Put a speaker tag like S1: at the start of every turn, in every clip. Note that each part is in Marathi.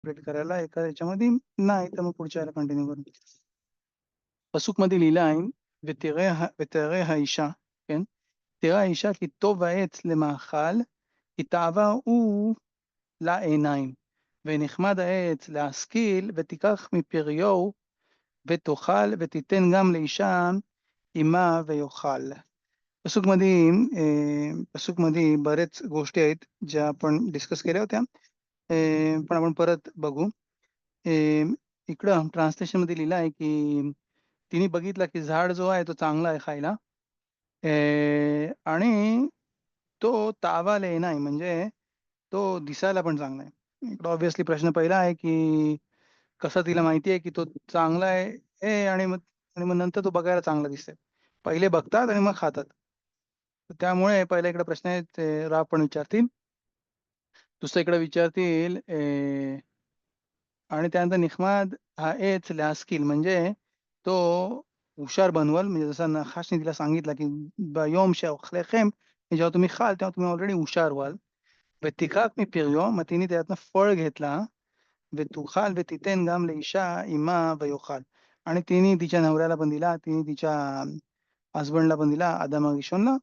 S1: इंटरप्रेट करायला एका याच्यामध्ये नाही, तर मग पुढच्या याला कंटिन्यू करू. פסוק מדהים לעין, ותראה האישה, כן? תראה האישה כי טוב העץ למאכל, כי תאווה הוא לעיניים, ונחמד העץ להשכיל, ותיקח מפריו, ותאכל, ותיתן גם לאישה עמה ויאכל. पसूक मध्ये बरेच गोष्टी आहेत ज्या आपण डिस्कस केल्या होत्या, पण आपण परत बघू. इकडं ट्रान्सलेशन मध्ये लिहिलं आहे की तिने बघितला की झाड जो आहे तो चांगला आहे खायला, आणि तो तावाले नाही, म्हणजे तो दिसायला पण चांगला आहे. इकडं ऑब्व्हियसली प्रश्न पहिला आहे की कसं तिला माहिती आहे की तो चांगला आहे, आणि मग नंतर तो बघायला चांगला दिसतंय. पहिले बघतात आणि मग खातात. तर त्यामुळे पहिला इकडे प्रश्न आहे ते राव पण विचारतील. दुसरं इकडे विचारतील आणि त्यानंतर निखमाद हा एच लास्किल, म्हणजे तो हुशार बनवल, म्हणजे जसं नखाशने तिला सांगितलं की बियोम शेखलेखम, जेव्हा तुम्ही खाल तेव्हा तुम्ही ऑलरेडी हुशार व्हाल. ותיקח מפריו, मग तिने त्यातनं फळ घेतला, ותאכל ותיתן גם לאישה עמה ויאכל, आणि तिने तिच्या नवऱ्याला पण दिला, तिने तिच्या हसबंडला पण दिला, आदम הראשונला,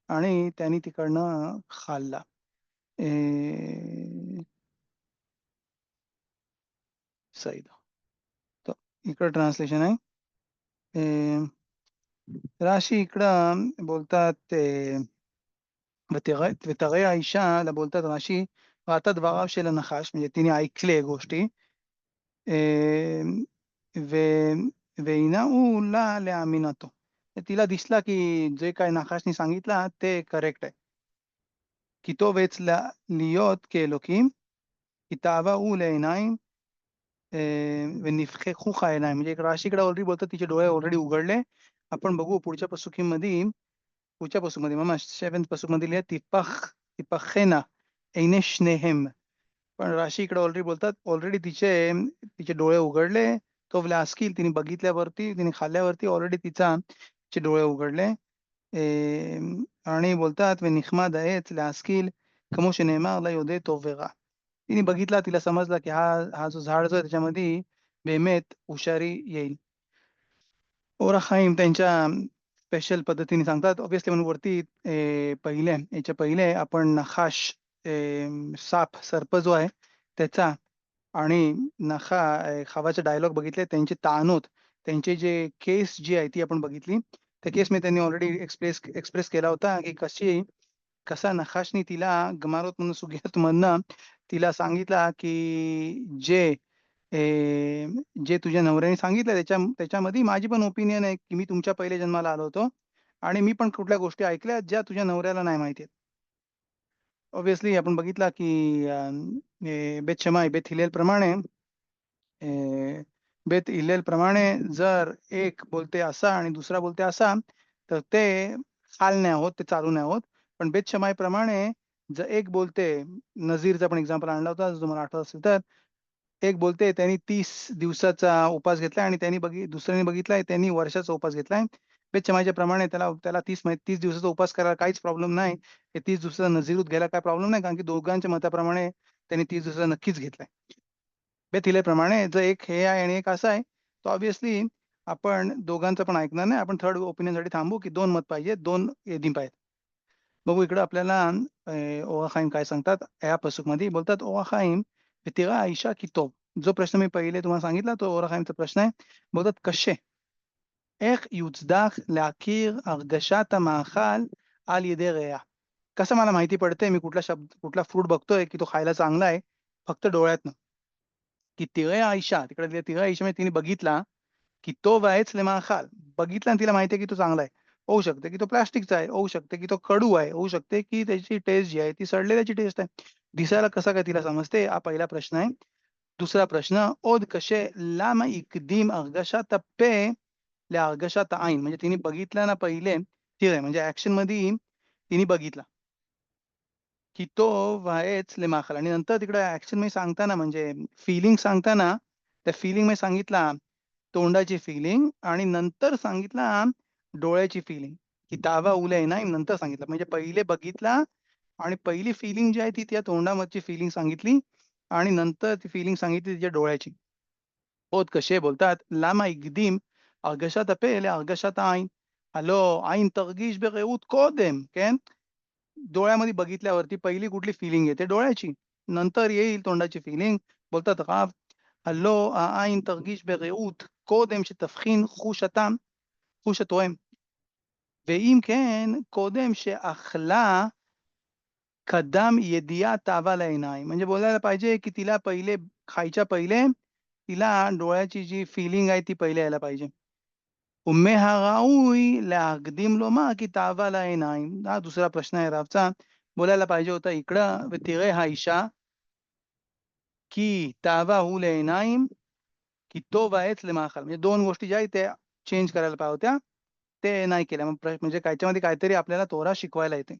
S1: आणि त्यांनी तिकडनं खाल्ला. सही. तर इकडं ट्रान्सलेशन आहे. राशी इकडं बोलतात ते ותראה האישה, बोलतात राशी, ראתה דבריו של הנחש, म्हणजे तिने ऐकले गोष्टी, והנה הוא לה להאמינתו. तिला दिसला की जे काय नखाशने सांगितलं ते करेक्ट आहे. की तो वेच להיות כאלוקים, כי תאווה הוא לעיניים, ונפקחוך העיניים, म्हणजे राशीकडे ऑलरेडी बोलतात तिचे डोळे ऑलरेडी उघडले. आपण बघू पुढच्या पसुकीमध्ये, पुढच्या पसुकीमध्ये मग 7th पसुकीमध्ये लिहिलं तिपखना ऐने शनेhem, पण राशी इकडे ऑलरेडी बोलतात ऑलरेडी तिचे तिचे डोळे उघडले. तो व्लास्किल, तिने बघितल्यावरती, तिने खाल्ल्यावरती ऑलरेडी तिचे डोळे उघडले. आणि बोलतात וनिחמד העץ להשכיל כמו שנאמר לה יודעי טוב ורע. तिने बघितला, तिला समजला की हा जो झाड जो आहे त्याच्यामध्ये באמת हुशारी येईल. ओरा खाईम त्यांच्या स्पेशल पद्धतीने सांगतात. ऑब्व्हियसली म्हणून वरती याच्या पहिले आपण नखाश, साप सर्प जो आहे त्याचा, आणि खावाचे डायलॉग बघितले, त्यांचे तानोत, त्यांचे जे केस जी आहे ती आपण बघितली. त्या केस मध्ये त्यांनी ऑलरेडी एक्सप्रेस केला होता की कसा नखाशनी तिला गमारोत म्हणून सुगियात मधनं तिला सांगितला की जे तुझ्या नवऱ्याने सांगितलं त्याच्यामध्ये माझी पण ओपिनियन आहे की मी तुमच्या पहिल्या जन्माला आलो होतो, आणि मी पण कुठल्या गोष्टी ऐकल्या ज्या तुझ्या नवऱ्याला नाही माहिती. ऑब्व्हियसली आपण बघितला की बेत शमाय बेत हिलेल प्रमाणे, बेत हिलेल प्रमाणे जर एक बोलते असा आणि दुसरा बोलते असा, तर ते हाल नाही होत, ते चालू नाही होत. पण बेत शमाय प्रमाणे जर एक बोलते, नजीरचा पण एक्झाम्पल आणला होता जर तुम्हाला आठवत असेल तर, एक बोलते त्यांनी 30 दिवसाचा उपास घेतलाय, आणि दुसऱ्याने बघितलाय त्यांनी वर्षाचा उपास घेतलाय. बेतशमाईच्या प्रमाणे त्याला 30 दिवसाचा उपास करायला काहीच प्रॉब्लेम नाही. हे 30 दिवसाचा नजीरूत घ्यायला काय प्रॉब्लेम नाही, कारण की दोघांच्या मताप्रमाणे त्यांनी 30 दिवसाचा नक्कीच घेतलाय. बेथिलेप्रमाणे जर एक हे आहे आणि एक असं आहे, तर ऑब्व्हियसली आपण दोघांचं पण ऐकणार नाही. आपण थर्ड ओपिनियनसाठी थांबू की 2 मत पाहिजे, 2 येदी पाहिजेत. बघू इकडं आपल्याला ओवा खाईम काय सांगतात. या पसूकमध्ये बोलतात ओवा खाईम ותראה האישה כי טוב. जो प्रश्न मी पहिले तुम्हाला सांगितला तो ओरा खाईमचा प्रश्न आहे. बोलतात कसे, איך יוצדק להכיר הרגשת המאכל על ידי ריאה. कसं मला माहिती पडते मी कुठला फ्रूट बघतोय की तो खायला चांगला आहे फक्त डोळ्यातनं. की तिळे आयशा, तिकडे तिळे आयशा म्हणजे तिने बघितला की तो वायच लेमाखाल, बघितला आणि तिला माहिती आहे की तो चांगला आहे. होऊ शकते की तो प्लास्टिकचा आहे, होऊ शकते की तो कडू आहे, होऊ शकते की त्याची टेस्ट जी आहे ती सडलेल्याची टेस्ट आहे. दिसायला कसं काय तिला समजते, हा पहिला प्रश्न आहे. दुसरा प्रश्न, ओद कसे लामा इकदीम अर्गशात पे להרגשת העין, म्हणजे तिने बघितलं ना पहिले, ठीक आहे, म्हणजे ऍक्शन मध्ये तिने बघितला की तो व्हायच लेमाखाल, आणि नंतर तिकडे ऍक्शन मध्ये सांगताना म्हणजे फिलिंग सांगताना त्या फिलिंग मध्ये सांगितला तोंडाची फिलिंग, आणि नंतर सांगितला डोळ्याची फिलिंग की तावा उलय नाही, नंतर सांगितलं म्हणजे पहिले बघितला आणि पहिली फिलिंग जी आहे ती त्या तोंडामधची फिलिंग सांगितली, आणि नंतर ती फिलिंग सांगितली तिच्या डोळ्याची. עוד קשה बोलतात, למה הקדים הרגשת הפה להרגשת העין? הלא עין תרגיש ברעות קודם, כן? डोळ्यामध्ये बघितल्यावरती पहिली कुठली फिलिंग येते? डोळ्याची. नंतर येईल तोंडाची फिलिंग. बोलतात הרב, הלא העין תרגיש ברעות קודם שתבחין חוש הטעם, חוש הטועם. ואם כן, קודם שאכלה קדם ידיעת תאווה לעיניים. म्हणजे बोलायला पाहिजे, की तिला पहिले खायच्या पहिले तिला डोळ्याची जी फिलिंग आहे ती पहिले यायला पाहिजे. ומהראוי להקדים לומר כי תאווה לעיניים. हा दुसरा प्रश्न आहे रावचा. बोलायला पाहिजे होता इकडं ותראה האישה की תאווה הוא לעיניים, की טוב העץ למאכל. म्हणजे 2 गोष्टी ज्या आहेत त्या चेंज करायला पाहिजे होत्या. ते नाही केल्या. मग म्हणजे याच्यामध्ये काहीतरी आपल्याला तोरा शिकवायला येते.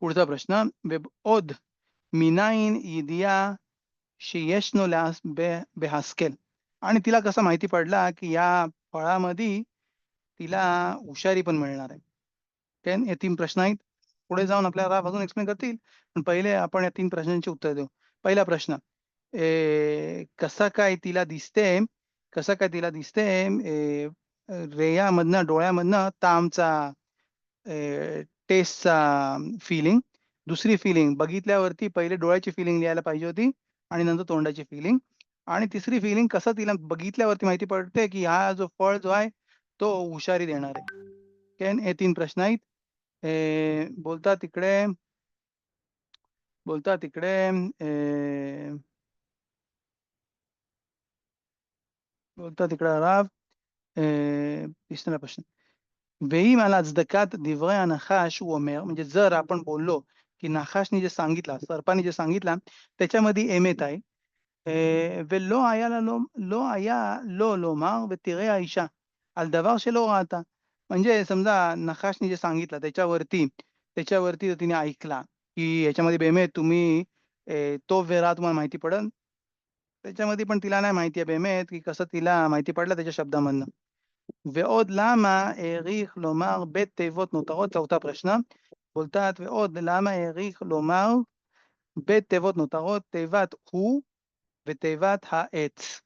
S1: पुढचा प्रश्न עוד מניין ידיעה שישנו בהשכל. आणि तिला कसं माहिती पडला, की या फळामध्ये तिला हुशारी पण मिळणार आहे. हे 3 प्रश्न आहेत. पुढे जाऊन आपल्याला अजून एक्सप्लेन करतील. पण पहिले आपण या 3 प्रश्नांची उत्तर देऊ. पहिला प्रश्न, कसा काय तिला दिसते, कसं काय तिला दिसते रेयामधनं, डोळ्यामधनं तामचा टेस्टचा फिलिंग. दुसरी फिलिंग बघितल्यावरती पहिले डोळ्याची फिलिंग लिहायला पाहिजे होती आणि नंतर तोंडाची फिलिंग. आणि तिसरी फिलिंग कसं तिला बघितल्यावरती माहिती पडते, की हा जो फळ जो आहे तो हुशारी देणार आहे. हे 3 प्रश्न आहेत. बोलतात तिकडे बोलतात तिकडे बोलतात तिकडे הרב, तिसरा प्रश्न. ואם על הצדקת דברי הנחש הוא אומר, म्हणजे जर आपण बोललो, की नाखाशने जे सांगितलं, सर्पाने जे सांगितलं, त्याच्यामध्ये एमेत आहे. ולא היה לה לא היה לו לומר ותראה האישה, על דבר שלא ראתה. म्हणजे समजा नखाशने जे सांगितलं त्याच्यावरती तिने ऐकला, की याच्यामध्ये बेमेत तुम्ही तो वेरा तुम्हाला माहिती पडेल. त्याच्यामध्ये पण तिला नाही माहिती आहे बेमेत, की कसं तिला माहिती पडलं त्याच्या शब्दामधनं. ועוד למה העריך לומר בית תיבות נותרות? צauta प्रश्न. बोलतात ועוד למה העריך לומר בית תיבות נותרות, תיבת הוא ותיבת העץ.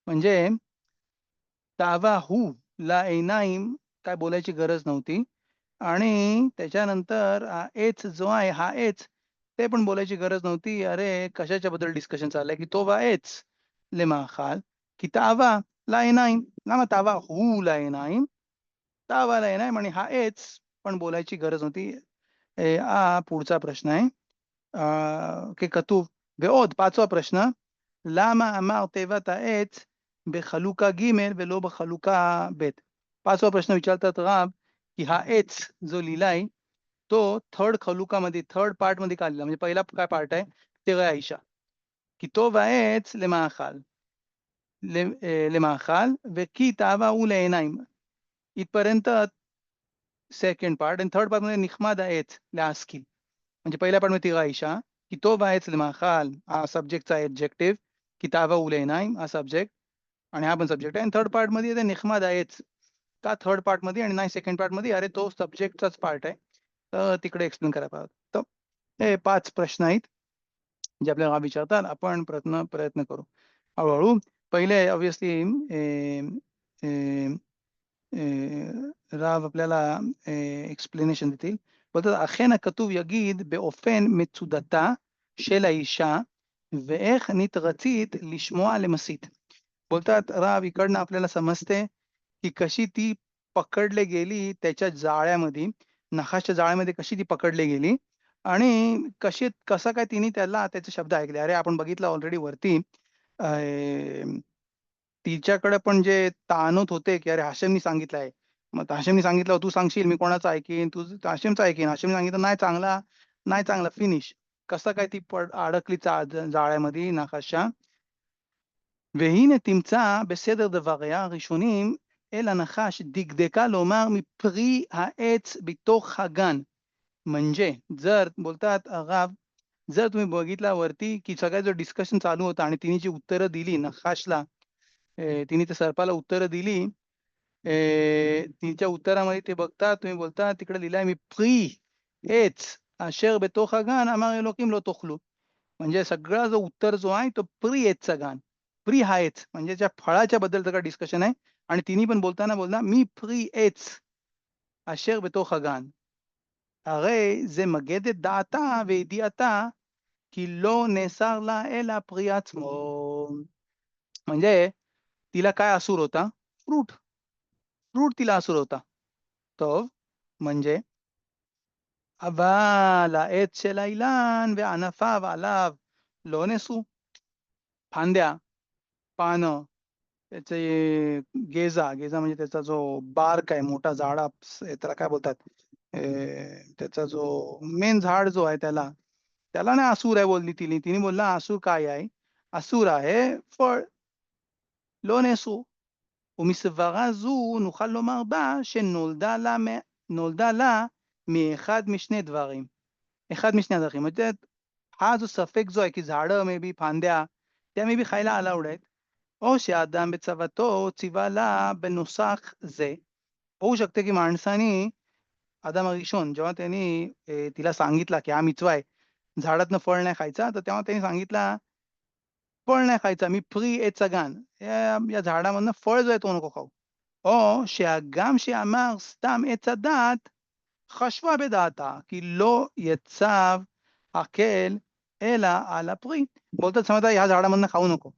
S1: म्हणजे तावा हू ला ऐनाईम काय बोलायची गरज नव्हती आणि त्याच्यानंतर एच जो आहे हा एच ते पण बोलायची गरज नव्हती. अरे कशाच्याबद्दल डिस्कशन चाललंय, की तो बा एच लेमाखाल की तावा ला ऐनाईम. ना मग तावा हू ला ऐनाईम, तावा ला ऐनाईम आणि हा एच पण बोलायची गरज नव्हती. पुढचा प्रश्न आहे. की כתוב ועוד, 5वा प्रश्न, למה אמר תיבת העץ בחלוקה ג' ולא בחלוקה ב'? 5वा प्रश्न विचारतात राब, की हा एच जो लिहिलाय तो थर्ड खलुकामध्ये, थर्ड पार्टमध्ये का लिहिला? म्हणजे पहिला काय पार्ट आहे? תראה האישה. כי טוב העץ למאכל, למאכל, וכי תאווה הוא לעיניים. इथपर्यंत सेकंड पार्ट आणि थर्ड पार्टमध्ये निखमाद आहेच להשכיל. म्हणजे पहिल्या पार्टमध्ये तिघा ईशा, की तो बाहेच माखाल हा सब्जेक्टचा ॲडजेक्टिव्ह, किताबा उले नाईम हा सब्जेक्ट आणि हा पण सब्जेक्ट आहे. आणि थर्ड पार्टमध्ये ते निखमाद आहेच. का थर्ड पार्टमध्ये आणि नाही सेकंड पार्टमध्ये? अरे तो सब्जेक्टचाच पार्ट आहे. तर तिकडे एक्सप्लेन करायला पाहिजे. तर हे 5 प्रश्न आहेत, जे आपल्याला विचारतात. आपण प्रयत्न करू. हळू पहिले ऑब्व्हियसली רב आपल्याला एक्सप्लेनेशन देतील. बोलतात אכן הכתוב יגיד באופן מצודתה של האישה ואיך נתרצית לשמוע למסית. बोलतात राव इकडनं आपल्याला समजते, की कशी ती पकडली गेली त्याच्या जाळ्यामध्ये, नखाच्या जाळ्यामध्ये कशी ती पकडली गेली आणि कसं काय तिने त्याचे शब्द ऐकले. अरे आपण बघितलं ऑलरेडी वरती अ, तिच्याकडे पण जे ताणत होते, की "अरे हाशेमनी सांगितलं आहे." मग हाशेमनी सांगितलं, "तू सांगशील मी कोणाचं ऐकीन? तू हाशेमचं ऐकीन." हाशेमने सांगितलं, "नाही चांगला, नाही चांगला." फिनिश. कसं काय ती अडकली जाळ्यामध्ये नकाशा. והנה תמצא בסדר דבריה הראשונים אל הנחש דקדקה לומר מפרי העץ בתוך הגן. म्हणजे जर बोलतात राव, जर तुम्ही बघितला वरती, की सगळं जो डिस्कशन चालू होतं आणि तिने जी उत्तरं दिली नखाशला, तिने त्या सर्पाला उत्तरं दिली. तिच्या उत्तरामध्ये ते बघता तुम्ही बोलता तिकडे लिहिलंय मी फ्री हेच अशर בתוך הגן אמר אלוקים לא תאכלו. म्हणजे सगळा जो उत्तर जो आहे तो प्री एचचा गान. प्री हा एच म्हणजे त्या फळाच्या बद्दल सगळं डिस्कशन आहे आणि तिन्ही पण बोलताना बोलला, "मी प्री एच अशर בתוך הגן. הרי זה מגד את דעתה וידיעתה की לא נאסר לה אלא פרי עצמו." म्हणजे तिला काय असूर होता? फ्रूट. फ्रूट तिला असूर होता. טוב, म्हणजे אבל העץ של האילן וענפיו עליו לא נשאו. फांद्या, पानं, त्याचे गेजा, गेजा म्हणजे त्याचा जो बार्क आहे, मोठा झाड त्याला काय बोलतात? अ, त्याचा जो मेन झाड जो आहे त्याला, त्याला नाही असूर आहे बोलली तिने. तिने बोलला, "असूर काय आहे? असूर आहे फळ, לא נאסו." ומסברה זו נוכל לומר בה נולדה לה מאחד משני דברים. אחד משני הדרכים. म्हणजे हा जो सफेक जो आहे, की झाडं मे बी फांद्या, त्या मे बी खायला अलाउड आहेत. או שהאדם בצוואתו ציווה לה בנוסח זה. होऊ शकते, की माणसाने आदाम हरिशोन जेव्हा त्यांनी तिला सांगितला, की हा मिचवा आहे, झाडातनं फळ नाही खायचा, तर तेव्हा त्यांनी सांगितला, "फळ नाही खायचा, मी फ्री एच गण. या झाडामधनं फळ जो आहे तो नको खाऊ." או שהגם שאמר סתם עץ הדת, חשבה בדעתה, כי לא יצב הקל אלא על הפרי. बोलतात समजा ह्या झाडामधनं खाऊ नको.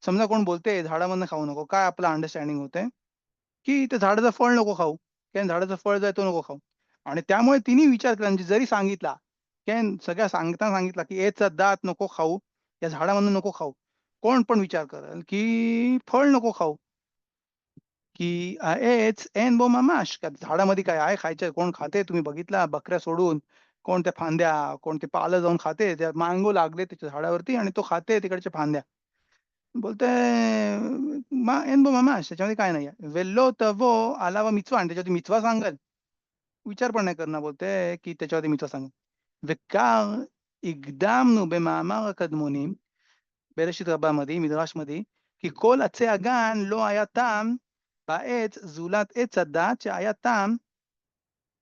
S1: समजा कोण बोलते झाडामधनं खाऊ नको. काय आपलं अंडरस्टँडिंग होतंय, की त्या झाडाचं फळ नको खाऊ. कारण झाडाचं फळ जो आहे तो नको खाऊ. आणि त्यामुळे तिने विचार केला म्हणजे जरी सांगितला, कारण सगळ्या सांगताना सांगितलं, की "याचा दात नको खाऊ, या झाडामधनं नको खाऊ." कोण पण विचार करेल, की फळ नको खाऊ. की "एच ऐन बो ममाश." त्या झाडामध्ये काय आहे खायचं? कोण खाते? तुम्ही बघितला बकऱ्या सोडून. कोण त्या फांद्या, कोण ते पालं जाऊन खाते. त्या मँगो लागले त्याच्या झाडावरती आणि तो खाते तिकडच्या फांद्या. बोलतोय "ऐन बो ममाश." त्याच्यामध्ये काय नाहीये. "वेल्लो तबो अलावा मिचवा." आणि त्याच्यावरती मिचवा सांगेल. विचार पण नाही करणार बोलते, की त्याच्यावरती मिचवा सांगेल. "וכך הקדמנו במאמר הקדמונים." בראשית רבה מדרש מדי, כי כל עצי הגן לא היה טעם בעץ זולת עץ הדת שהיה טעם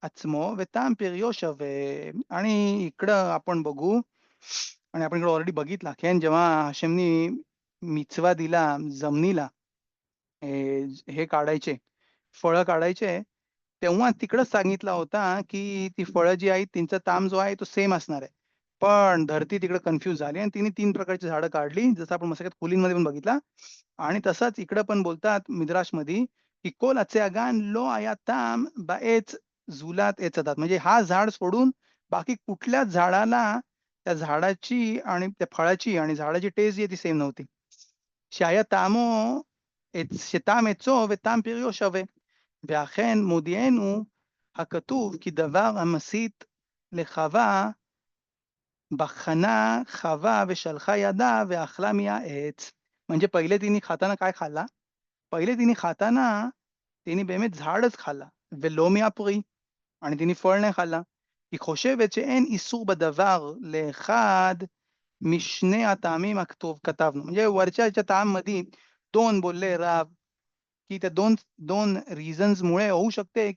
S1: עצמו וטעם पीरियो शवे. आणि इकडं आपण बघू आणि आपण इकडे ऑलरेडी बघितला, की जेव्हा हशेमनी मिचवा दिला जमनीला हे काढायचे, फळं काढायचे, तेव्हा तिकडंच सांगितला होता, की ती फळं जी आहेत त्यांचा ताम जो आहे तो सेम असणार आहे. पण धरती तिकडे कन्फ्यूज झाली आणि तिने 3 प्रकारची झाडं काढली, जसं आपण मसक्यात कुलींमध्ये पण बघितला आणि तसंच इकडं पण बोलतात मिद्राशमध्ये, की "कोल अचे अगान लो आया ताम बाएच झुलात एचतात." म्हणजे हा झाड सोडून बाकी कुठल्याच झाडाला त्या झाडाची आणि त्या फळाची आणि झाडाची टेस्ट जी आहे ती सेम नव्हती. שהיה טעמו שטעם עצו וטעם פריו שווה. ואכן מודיענו הכתוב כי דבר המסית לחווה בחנה חווה ושלחה ידה ואכלה מהעץ. म्हणजे पहिले तिने खाताना काय खाल्ला? पहिले तिने खाताना तिने באמת झाडच खाल्ला ולא מהפרי. आणि तिने फळ नाही खाल्ला. היא חושבת שאין איסור बदवार לאחד משני הטעמים כתבנו. म्हणजे वरच्या ताममध्ये 2 बोलले राव, की त्या 2 रिझन्समुळे होऊ शकते,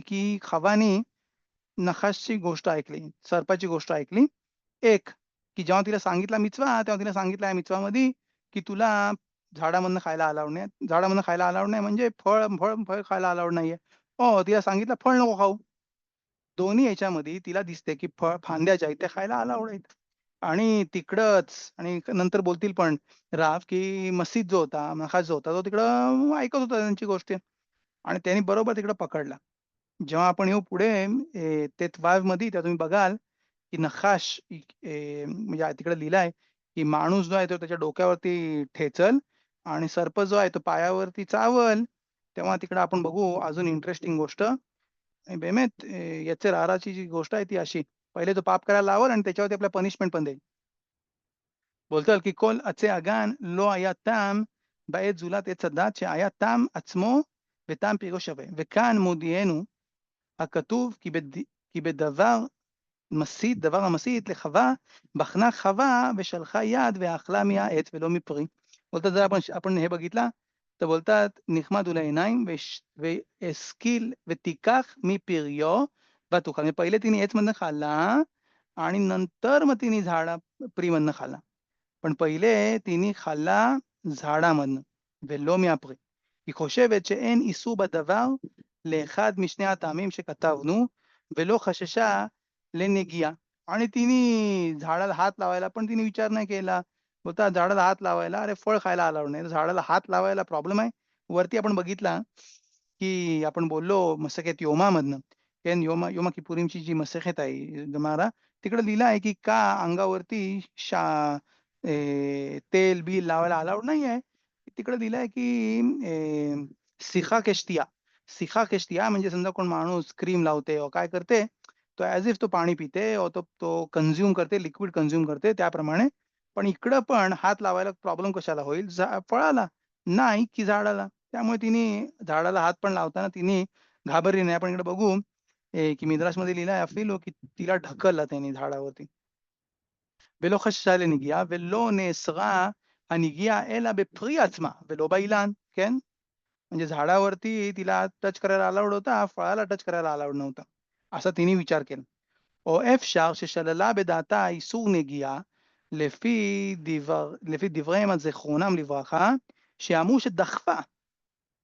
S1: की खवानी नखासची गोष्ट ऐकली, सर्पाची गोष्ट ऐकली. एक, की जेव्हा तिला सांगितला मिचवा, तेव्हा तिला सांगितलं या मिचवामध्ये, की तुला झाडामधनं खायला अलाउड नाही. झाडामधनं खायला अलाउड नाही म्हणजे फळ खायला अलाउड नाहीये. हो, तिला सांगितलं फळ नको खाऊ. दोन्ही ह्याच्यामध्ये तिला दिसते, की फांद्या ज्या आहेत त्या खायला अलाउड आहेत. आणि तिकडंच आणि नंतर बोलतील पण राव, की मस्जिद जो होता, नखास जो होता, तो तिकडं ऐकत होता त्यांची गोष्टी आणि त्यांनी बरोबर तिकडं पकडला. जेव्हा आपण येऊ पुढे ते वावमध्ये तेव्हा तुम्ही बघाल, की नखाश म्हणजे तिकडे लिहिलं की माणूस जो आहे तो त्याच्या डोक्यावरती ठेचल आणि सर्प जो आहे तो पायावरती चावल. तेव्हा तिकडे आपण बघू अजून इंटरेस्टिंग गोष्ट. आणि बेमेत याचे राराची जी गोष्ट आहे ती अशी, पहिले तो पाप करायला लावल आणि त्याच्यावरती आपल्याला पनिशमेंट पण देईल. बोलतो की "כל עצי הגן לא היה טעם בעת זולת עץ הדת שהיה טעם עצמו וטעם פריו שווה. וכאן מודיענו הכתוב כי בדבר דבר המסית לחווה, בחנה חווה ושלחה יד ואכלה מהעץ ולא מפרי." बोलतात जर आपण हे बघितला, तर बोलतात "נחמד הוא לעיניים והשכיל ותיקח מפריו ותאכל." म्हणजे पहिले तिने येचमधनं खाल्ला आणि नंतर मग तिने प्रीमधनं खाल्ला. पण पहिले तिने खाल्ला झाडामधनं, ולא מהפרי. היא חושבת שאין איסור בדבר לאחד משני הטעמים שכתבנו, ולא חששה לנגיעה. आणि तिने झाडाला हात लावायला पण तिने विचार नाही केला. बोलतात झाडाला हात लावायला, अरे फळ खायला अलाउड नाही. तर झाडाला हात लावायला प्रॉब्लेम आहे. वरती आपण बघितला, की आपण बोललो मसखेत योमामधनं, केन योमा योमा किपुरीमची जी मसखेत आहे गमारा, तिकडे लिहिलं आहे, की का अंगावरती तेल-बिल लावायला अलाउड नाहीये. तिकडे लिहिलं आहे, की सिखा केशतिया. सिखा केशतिया म्हणजे समजा कोण माणूस क्रीम लावते किंवा काय करते, तो ॲज इफ तो पाणी पिते और तो तो कन्झ्युम करते, लिक्विड कन्झ्युम करते त्याप्रमाणे. पण इकडं पण हात लावायला प्रॉब्लेम कशाला होईल? फळाला, नाही की झाडाला. त्यामुळे तिने झाडाला हात पण लावताना तिने घाबरली नाही. आपण इकडे बघू, की मिद्रासमध्ये लिहिलं आहे अफिलो, की तिला ढकललं त्याने झाडावरती. ולא חששה לנגיעה, ולא נאסרה הנגיעה אלא בפרי עצמה ולא באילן, כן? म्हणजे झाडावरती तिला टच करायला अलाउड होता, फळाला टच करायला अलाउड नव्हता. असा तिने विचार केला. או אפשר ששללה בדעתה איסור נגיעה לפי דבריהם זיכרונם לברכה, שאמרו שדחפה.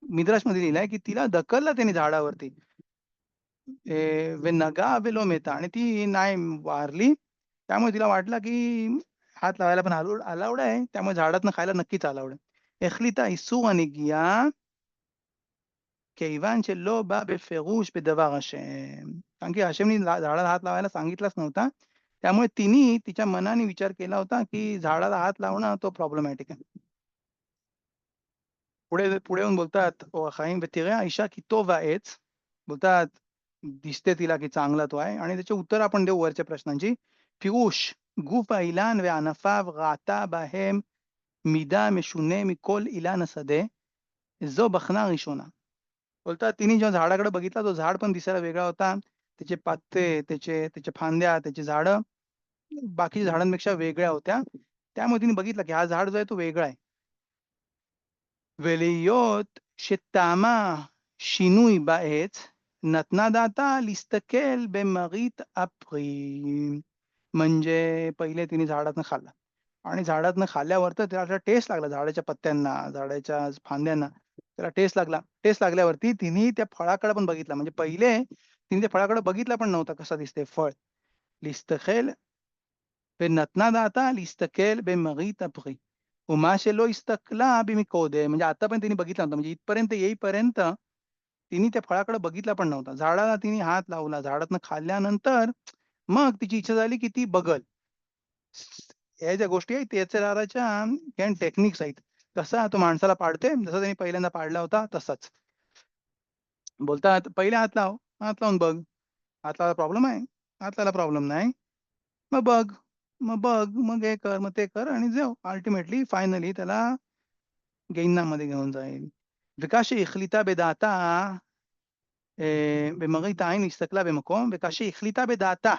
S1: मिद्रासमध्ये लिहिलंय, की तिला ढकललं त्याने झाडावरती. नगा वेलो मेता आणि ती नाही वारली. त्यामुळे तिला वाटलं, की हात लावायला पण अलाउड आहे. त्यामुळे झाडातनं खायला नक्कीच अलाउड आहे. החליטה איסור הנגיעה כיוון שלא בא בפירוש בדבר השם. कारण की हशेमनी झाडाला हात लावायला सांगितलंच नव्हता. त्यामुळे तिने तिच्या मनाने विचार केला होता, की झाडाला हात लावणं तो प्रॉब्लेमॅटिक आहे. पुढे येऊन बोलतात ओर החיים, ותראה האישה כי טוב העץ, बोलतात दिसते तिला की चांगला तो आहे आणि त्याचे उत्तर आपण देऊ वरच्या प्रश्नांची. פירוש גוף האילן וענפיו ראתה בהם מידה משונה מכל אילן השדה, זו בחנה ראשונה. बोलतात तिने जेव्हा झाडाकडे बघितला तो झाड पण दिसायला वेगळा होता. त्याचे पत्ते, त्याच्या फांद्या, त्याची झाडं बाकीच्या झाडांपेक्षा वेगळ्या होत्या. त्यामुळे तिने बघितलं की हा झाड जो आहे तो वेगळा आहे. ולהיות שטעמה שינוי בעץ, נתנה דעתה להסתכל במראית הפרי. म्हणजे पहिले तिने झाडातनं खाल्लं आणि झाडातनं खाल्ल्यावर तर त्याला टेस्ट लागला झाडाच्या पत्त्यांना, झाडाच्या फांद्यांना. त्याला टेस्ट लागला. टेस्ट लागल्यावरती तिने त्या फळाकडे पण बघितलं. म्हणजे पहिले तिने त्या फळाकडे बघितलं पण नव्हतं कसं दिसतंय फळ. להסתכל ונתנה דעתה להסתכל במראית הפרי. ומה שלא הסתכלה מקודם, म्हणजे आतापर्यंत तिने बघितला नव्हता. म्हणजे इथपर्यंत येईपर्यंत तिने त्या फळाकडे बघितला पण नव्हता. झाडाला तिने हात लावला. झाडातनं खाल्ल्यानंतर मग तिची इच्छा झाली, की ती बघल. ह्या ज्या गोष्टी आहेत त्याच्या कॅन टेक्निक्स आहेत. कसा तो माणसाला पाडते, जसा त्याने पहिल्यांदा पाडला होता तसाच. बोलतात, "पहिले हात लाव. हात लावून बघ. हात लावायला प्रॉब्लेम आहे? हात लावायला प्रॉब्लेम नाही. मग बघ. मग बघ. मग हे कर, मग ते कर आणि जाऊ." अल्टिमेटली फायनली त्याला גיהינום घेऊन जाईल. וכאשר החליטה בדעתה, במראית העין הסתכלה במקום, וכאשר החליטה בדעתה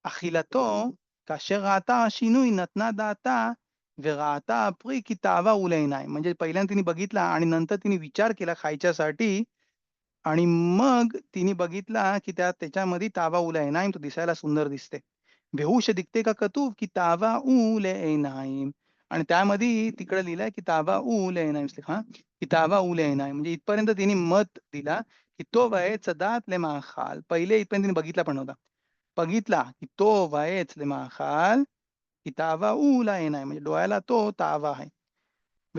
S1: אכילתו, כאשר ראתה השינוי נתנה דעתה וראתה הפרי की तावा הוא לעיניים. म्हणजे पहिल्यांदा तिने बघितला आणि नंतर तिने विचार केला खायच्यासाठी आणि मग तिने बघितला की त्याच्यामध्ये तावा उ לעיניים तो दिसायला सुंदर दिसते. והוא שדקדק הכתוב כי तावा उ לעיניים. आणि त्यामध्ये तिकडे लिहिलंय की तावा उ לעיניים की तावा उ לעיניים म्हणजे इथपर्यंत तिने मत दिला की तो वयेचा दात लेमाखाल. पहिले इथपर्यंत तिने बघितला पण नव्हता. बघितला की तो वयेच लेमाखाल की तावा उ לעיניים म्हणजे डोळ्याला तो तावा आहे.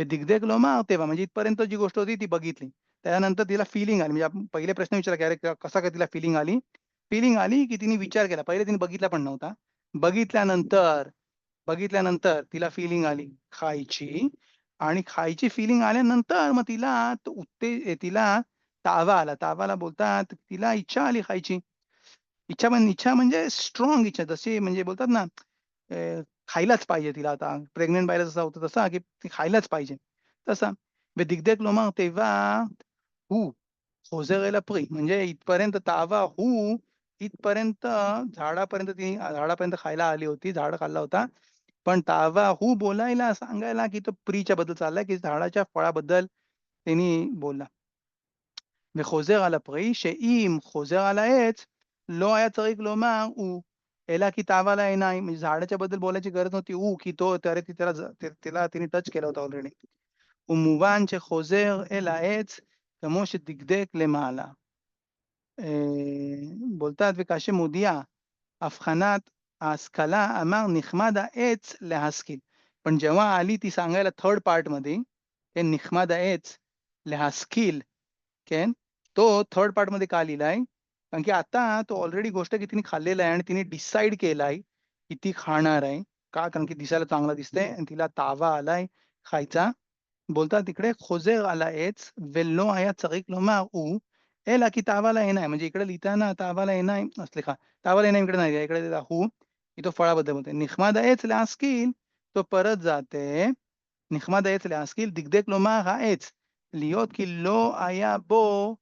S1: दिगदेग लोमा तेव्हा म्हणजे इथपर्यंत जी गोष्ट होती ती बघितली. त्यानंतर तिला फीलिंग आली. म्हणजे आपण पहिले प्रश्न विचारला, की अरे कसा काय तिला फीलिंग आली? फीलिंग आली, की तिने विचार केला. पहिले तिने बघितला पण नव्हता. बघितल्यानंतर बघितल्यानंतर तिला फीलिंग आली खायची आणि खायची फीलिंग आल्यानंतर मग तिला तावा आला. तावाला बोलतात तिला इच्छा आली खायची. इच्छा म्हणजे स्ट्राँग इच्छा. जशी म्हणजे बोलतात ना, खायलाच पाहिजे तिला आता. प्रेग्नंट बाईला जसा होतो तसा, की ती खायलाच पाहिजे. तसा. ודקדק לומר תיבה הוא חוזר אל הפרי. म्हणजे इथपर्यंत तावा इथपर्यंत झाडापर्यंत खायला आली होती. झाड खाल्ला होता. पण तावा बोलायला सांगायला, की तो प्रीच्या बद्दल चाललाय, की झाडाच्या फळाबद्दल त्यांनी बोलला. וחוזר על הפרי, שאם חוזר על העץ, לא היה צריך לומר הוא, एला की तावाला येनाई म्हणजे झाडाच्या बद्दल बोलायची गरज नव्हती. की तो तर ती त्याला तिला तिने टच केलं होतं ऑलरेडी. ומובן שחוזר אל העץ כמו שדקדק למעלה. बोलतात וכאשר מודיע הבחנת ההשכלה אמר נחמד העץ להשכיל. पण जेव्हा आली ती सांगायला थर्ड पार्टमध्ये, हे נחמד העץ להשכיल, केन तो थर्ड पार्टमध्ये का लिहिलाय? कारण की आता तो ऑलरेडी गोष्ट की तिने खाल्लेलं आहे आणि तिने डिसाईड केलाय, की ती खाणार आहे. का? कारण की दिसायला चांगलं दिसतंय आणि तिला तावा आलाय खायचा. बोलतात तिकडे "חוזר על העץ ולא היה צריך לומר הוא, אלא כי तावा לעיניים." म्हणजे इकडे लिहिताना तावा לעיניים סליחה, तावा לעיניים इकडे नाही, इकडे הוא, की तो फळाबद्दल बोलतोय. "נחמד העץ להשכיל", तो परत जाते. "נחמד העץ להשכיל", דקדק לומר העץ, להיות की לא היה בו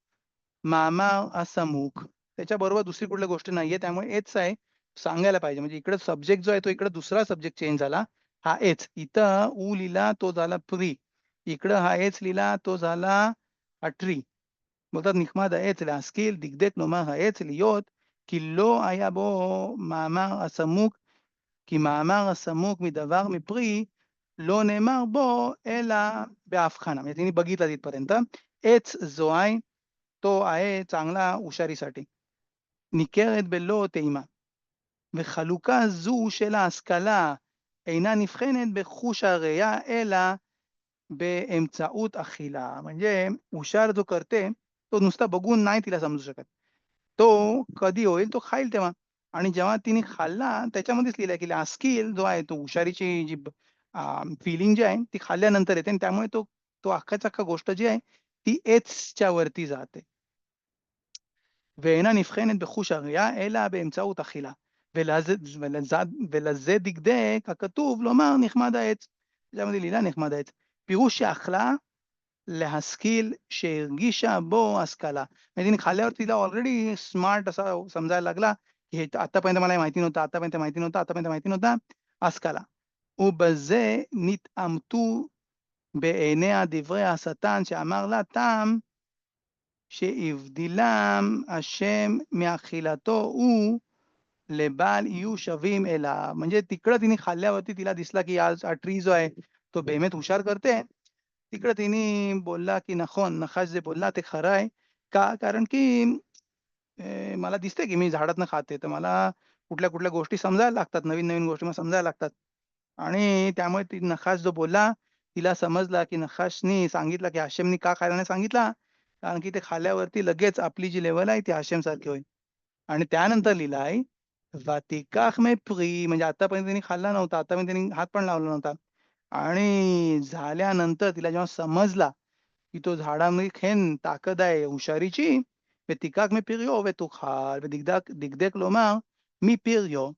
S1: मामार असमुख. त्याच्याबरोबर दुसरी कुठली गोष्ट नाहीये. त्यामुळे एच आहे. सांगायला पाहिजे. म्हणजे इकडे सब्जेक्ट जो आहे तो इकडे दुसरा सब्जेक्ट चेंज झाला. हा एच. इथं ऊ लिहिला तो झाला प्री. इकडं हा एच लिहिला तो झाला हा ट्री. बोलतात נחמד העץ להשכיל דקדק נאמר העץ להיות כי לא היה בו מאמר הסמוק כי מאמר הסמוק מדבר מפרי לא נאמר בו אלא בהבחנה. म्हणजे तिने बघितलं तिथपर्यंत. एच जो आहे तो आहे चांगला हुशारीसाठी. ניכרת בלא טעימה. וחלוקה זו של ההשכלה אינה נבחנת בחוש הראייה, אלא באמצעות अखिला. म्हणजे हुशार जो करते, तो नुसता बघून नाही तिला समजू शकत. तो कधी होईल, तो खाईल तेव्हा. आणि जेव्हा तिने खाल्ला त्याच्यामध्येच लिहिलंय, की स्किल जो आहे तो हुशारीची जी फीलिंग जी आहे ती खाल्ल्यानंतर येते आणि त्यामुळे तो तो अख्खाच्या अख्खा गोष्ट जी आहे ती एचच्या वरती जाते. ואינה נבחנת בחוש הראייה, אלא באמצעות אכילה. ולזה דקדק הכתוב לומר נחמד העץ. त्याच्यामध्ये लिहिला נחמד העץ. פירוש שאכלה להשכיל שהרגישה בו השכלה. म्हणजे तिने खाल्ल्यावर तिला ऑलरेडी स्मार्ट असा समजायला लागला, की हे आतापर्यंत मला हे माहिती नव्हतं, आतापर्यंत माहिती नव्हतं, आतापर्यंत माहिती नव्हता, השכלה. ובזה נתעמתו בעיניה דברי השטן שאמר לה תם שהבדילם השם מאכילתו הוא לבעל יהיו שווים אליו. म्हणजे तिकडं तिने खाल्ल्यावरती तिला दिसला, की आज हा ट्री जो आहे, तो बेमेत हुशार करते. तिकडं तिने बोलला, की "नखोन, नखाश जे बोलला ते खरं आहे." का? कारण की मला दिसतंय, की मी झाडातनं खाते, तर मला कुठल्या-कुठल्या गोष्टी समजायला लागतात, नवीन-नवीन गोष्टी मला समजायला लागतात. आणि त्यामुळे ती नखाश जो बोलला, तिला समजला, की नखाशनी सांगितलं, की हाशेमनी का खायला नाही सांगितला? कारण की ते खाल्ल्यावरती लगेच आपली जी लेव्हल आहे ती हाशेमसारखी होईल. आणि त्यानंतर लिहिलं आहे, "वातिकाख में प्री" म्हणजे आतापर्यंत तिने खाल्ला नव्हता, आतापर्यंत तिने हात पण लावला नव्हता. आणि झाल्यानंतर तिला जेव्हा समजला, की तो झाडामध्ये खेन ताकद आहे हुशारीची, "ותיקח מפריו ותאכל ודקדק לומר מפריו."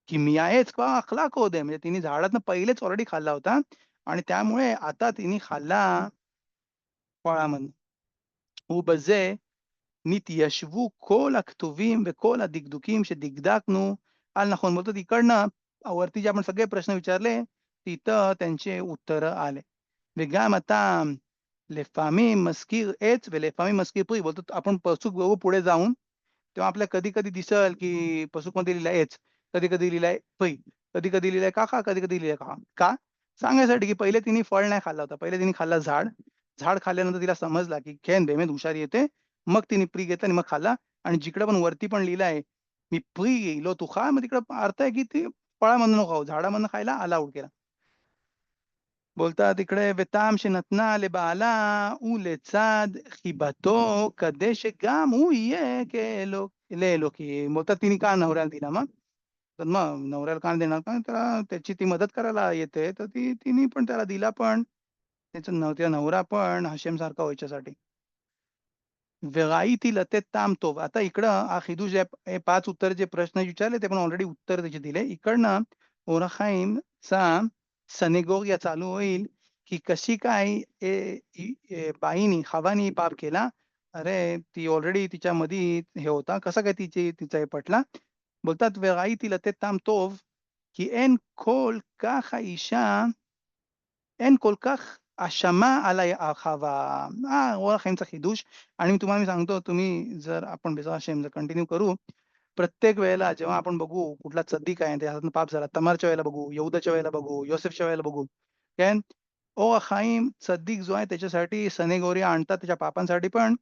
S1: की मी आहेच का अखला कोदे म्हणजे तिने झाडातनं पहिलेच ऑलरेडी खाल्ला होता आणि त्यामुळे आता तिने खाल्ला फळामधनं. ובזה נתיישבו כל הכתובים וכל הדקדוקים שדקדקנו על נכון. बोलतो तिकडनं वरती जे आपण सगळे प्रश्न विचारले, तिथं त्यांचे उत्तरं आले. וגם הטעם לפעמים मזכיר עץ ולפעמים मזכיר परी. बोलतो आपण पसूक बघू पुढे जाऊन, तेव्हा आपल्याला कधी-कधी दिसेल की पसूकमध्ये लिहिलंय एच, कधी-कधी लिहिलंय पै, कधी-कधी लिहिलंय काका, कधी-कधी लिहिलंय काका. का? सांगण्यासाठी की पहिले तिने फळ नाही खाल्ला होता. पहिले तिने खाल्ला झाड. झाड खाल्ल्यानंतर तिला समजला की खेन बेमेत हुशारी येते. मग तिने प्री घेतला आणि मग खाल्ला आणि जिकडे पण वरती पण लिहिलं आहे, मी प्री लो तू खा. मग तिकडं अर्थ आहे की ती फळामधनं नको खाऊ, झाडामधनं खायला अलाउड केला. बोलतात इकडे "וטעם שנתנה לבעלה ולצד חיבתו כדי שגם הוא יהיה לאלוקים." बोलतात तिने का नवऱ्याला दिला मग? तर मग नवऱ्याला का नाही देणार? कारण त्याला त्याची ती मदत करायला येते, तर तिने पण त्याला दिला पण. तिचा नवरा पण हाशेमसारखा व्हायच्यासाठी. "वराईती לתת טעם טוב." आता इकडं हा חידוש आहे. हे 5 उत्तर जे प्रश्न विचारले ते पण ऑलरेडी उत्तर त्याचे दिले. इकडनं ओर हाईमचा सनेगोरिया चालू होईल, की कशी काय बाईनी हवानी पाप केला. अरे, ती ऑलरेडी तिच्यामध्ये हे होता. कसा काय तिचा हे पटला. बोलतात "וראיתי לתת טעם טוב, כי אין כל כך אשמה על החווה." ओळख यांचा חיदूश आणि तुम्हाला मी सांगतो तुम्ही जर आपण बेचा जर कंटिन्यू करू, प्रत्येक वेळेला जेव्हा आपण बघू कुठला चद्दीक आहे त्याच्या हातून पाप झाला. तमारच्या वेळेला बघू, यहूदाच्या वेळेला बघू, योसेफच्या वेळेला बघू. कॅन ओह अखाईम चद्दीक जो आहे त्याच्यासाठी सनेगोरिया आणतात त्याच्या पापांसाठी पण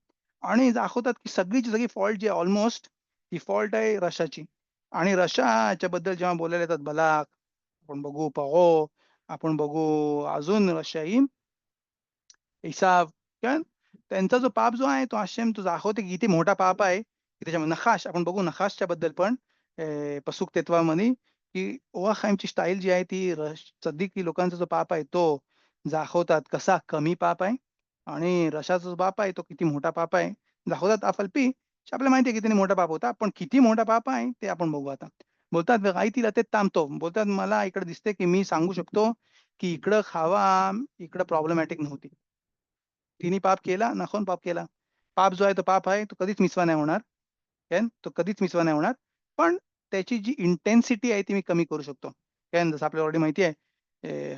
S1: आणि दाखवतात की सगळीची सगळी फॉल्ट जी आहे ऑलमोस्ट ती फॉल्ट आहे रशाची. आणि रशा याच्याबद्दल जेव्हा बोलायला येतात बलाक, आपण बघू परो, आपण बघू अजून रशाई इसाव, कारण त्यांचा जो पाप जो आहे तो हशेम तो दाखवते की किती मोठा पाप आहे, की त्याच्यामध्ये नखाश आपण बघू नखाशच्या बद्दल पण पसूक तेत्वामध्ये, की ओवा खाईमची स्टाईल जी आहे ती सद्दिकी लोकांचा जो पाप आहे तो दाखवतात कसा कमी पाप आहे आणि रशाचा जो पाप आहे तो किती मोठा पाप आहे. दाखवतात अफल्पी आपल्याला माहिती आहे किती मोठा पाप होता. पण किती मोठा पाप आहे ते आपण बघू आता. बोलतात "आई तिला ते थांबतो." बोलतात मला इकडे दिसते की मी सांगू शकतो, की इकडं खावा, इकडं प्रॉब्लेमॅटिक नव्हती. तिने पाप केला, नाखून पाप केला. पाप जो आहे तो पाप आहे, तो कधीच मिसवा नाही होणार. केन तो कधीच मिसवा नाही होणार. पण त्याची जी इंटेन्सिटी आहे ती मी कमी करू शकतो. केन जसं आपल्याला ऑलरेडी माहिती आहे,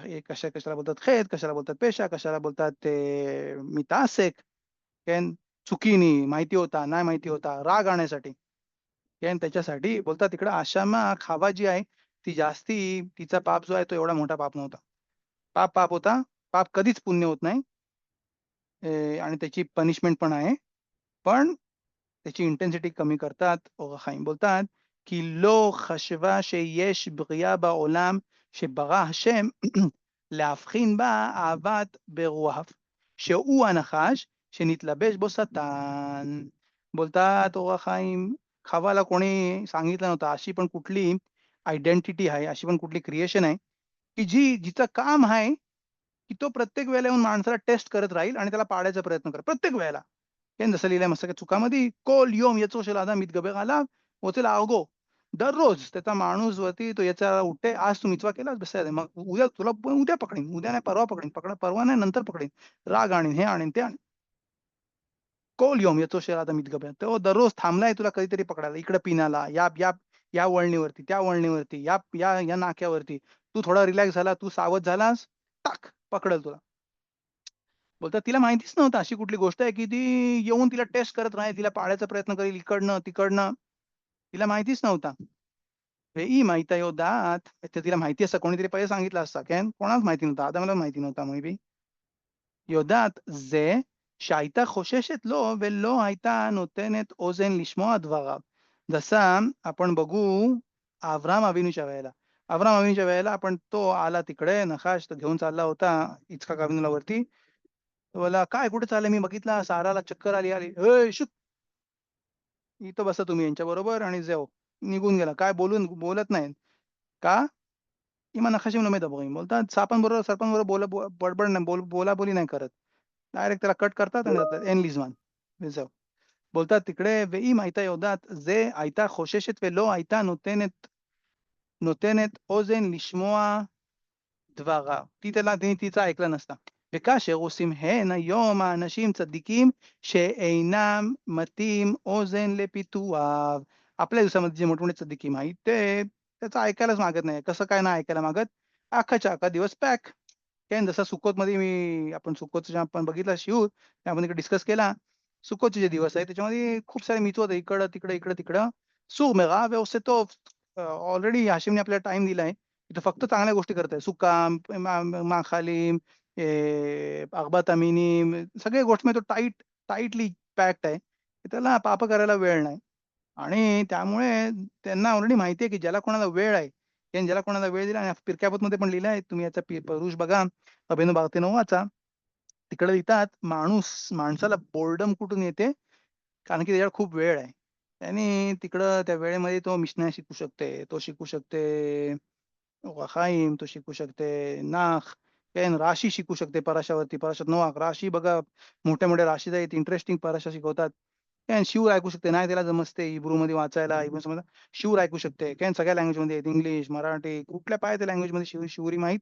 S1: हे कशाला बोलतात खेद, कशाला बोलतात पेशा, कशाला बोलतात ते मितासेक, केन चुकीनी, माहिती होता, नाही माहिती होता, राग आणण्यासाठी. केन त्याच्यासाठी बोलतात तिकडे आशामा खावा जी आहे, ती जास्ती तिचा पाप जो आहे तो एवढा मोठा पाप नव्हता. पाप पाप होता. पाप कधीच पुण्य होत नाही. आणि त्याची पनिशमेंट पण आहे. पण त्याची इंटेन्सिटी कमी करतात. ओग हाईम बोलतात, की "לא חשבה שיש בריאה בעולם שברא השם להבחין בה אהבת ברוח, שהוא הנחש שנתלבש बो सतान." बोलतात ओग हाईम, खवाला कोणी सांगितलं नव्हतं. अशी पण कुठली आयडेंटिटी आहे, अशी पण कुठली क्रिएशन आहे, की जिचं काम आहे की तो प्रत्येक वेळेला येऊन माणसाला टेस्ट करत राहील आणि त्याला पाडायचा प्रयत्न करेल प्रत्येक वेळेला. त्याने जसं लिहिलंय मस्त चुकामध्ये "कोल योम येचो शेल आदाम मितगबर आलाव वोचेल आगो." दररोज त्याचा माणूसवरती तो याचा उठे, "आज तू मिचवा केलास बस आहे. मग उद्या तुला उद्या पकडेन, उद्या नाही परवा पकडेन, परवा नाही नंतर पकडेन. राग आणीन, हे आणीन, ते आणीन." "कोल योम येचो शेल आदाम मितगबर." तो दररोज थांबलाय तुला कधीतरी पकडायला. इकडे पिण्याला, या वळणीवरती, त्या वळणीवरती, या नाक्यावरती. तू थोडा रिलॅक्स झाला, तू सावध झालास, टाक पकडेल तुला. बोलतात तिला माहितीच नव्हतं अशी कुठली गोष्ट आहे, की ती येऊन तिला टेस्ट करत राहील, तिला पाडायचा प्रयत्न करेल इकडनं, तिकडनं. तिला माहितीच नव्हता. "वेई माहीता יודעת" तर तिला माहिती असतं कोणीतरी पहिले सांगितलं असतं. केन कोणालाच माहिती नव्हतं. आदामला माहिती नव्हता मे बी. יודעת זה שהייתה חוששת לו ולא הייתה נותנת אוזן לשמוע דבריו. जसं आपण बघू अब्राहम अविनूच्या वेळेला. अब्राहम अविनूच्या वेळेला आपण तो आला तिकडे नकाश तो घेऊन चालला होता इच्छाक अविनूला वरती. तो बोलला, "काय कुठे चालले?" मी बघितला साराला चक्कर आली. "ए शुक, इथं बसा तुम्ही यांच्याबरोबर आणि जाओ." निघून गेला. काय बोलत नाही. का? "इमा नकाशी में दबोईन." बोलतात सरपंचबरोबर बडबड नाही, बोलाबोली नाही करत. डायरेक्ट त्याला कट करतात आणि जातात. "אין לי זמן." וזהו. बोलतात तिकडे "ואם הייתה יודעת זה הייתה חוששת ולא הייתה נותנת אוזן לשמוע דבריו." तिने तिचं ऐकलं नसता. וכאשר עושים הן היום האנשים צדיקים שאינם מטים אוזן לפיתוייו. आपल्या दिवसामध्ये जे मोठमोठे चद्दिकीम आहेत ते त्याचं ऐकायलाच मागत नाही. कसं काय नाही ऐकायला मागत? अख्खाच्या अख्खा दिवस पॅक. जसं सुक्कोतमध्ये आपण सुक्कोतचं जेव्हा आपण बघितला शिऊर, ते आपण इकडे डिस्कस केला. सुक्कोतचे जे दिवस आहेत त्याच्यामध्ये खूप सारे मिचवत आहे. इकडं-तिकडं, इकडं-तिकडं. सूर मेरा व्यवस्थित तो ऑलरेडी हाशिमने आपल्याला टाईम दिलाय. तिथं फक्त चांगल्या गोष्टी करत आहे. सुकाम, माखालीम, अखबात अमिनीम सगळ्या गोष्टीमध्ये तो टाईटली पॅक्ड आहे. त्याला पाप करायला वेळ नाही. आणि त्यामुळे त्यांना ऑलरेडी माहिती आहे, की ज्याला कोणाला वेळ आहे, त्यांनी ज्याला कोणाला वेळ दिला आणि फिरक्यापतमध्ये पण लिहिलं आहे. तुम्ही याचा परुष बघा, अभिनव भारतीनं वाचा. तिकडे लिहितात, माणसाला बोर्डम कुठून येते? कारण की त्याच्याकडे खूप वेळ आहे. त्याने तिकडं त्या वेळेमध्ये तो मिशनारी शिकू शकते. तो शिकू शकते वखाईम, तो शिकू शकते नाख, राशी शिकू शकते पराशावरती. पराशात नोआख, राशी बघा मोठ्या-मोठ्या राशीज आहेत. इंटरेस्टिंग पराशा शिकवतात. शिव ऐकू शकते. नाही त्याला जमते हिब्रूमध्ये वाचायला, हिब्रू समजलं, शिवर ऐकू शकते. सगळ्या लँग्वेजमध्ये आहेत. इंग्लिश, मराठी कुठल्या पाहिजे त्या लँग्वेजमध्ये शिवरी माहीत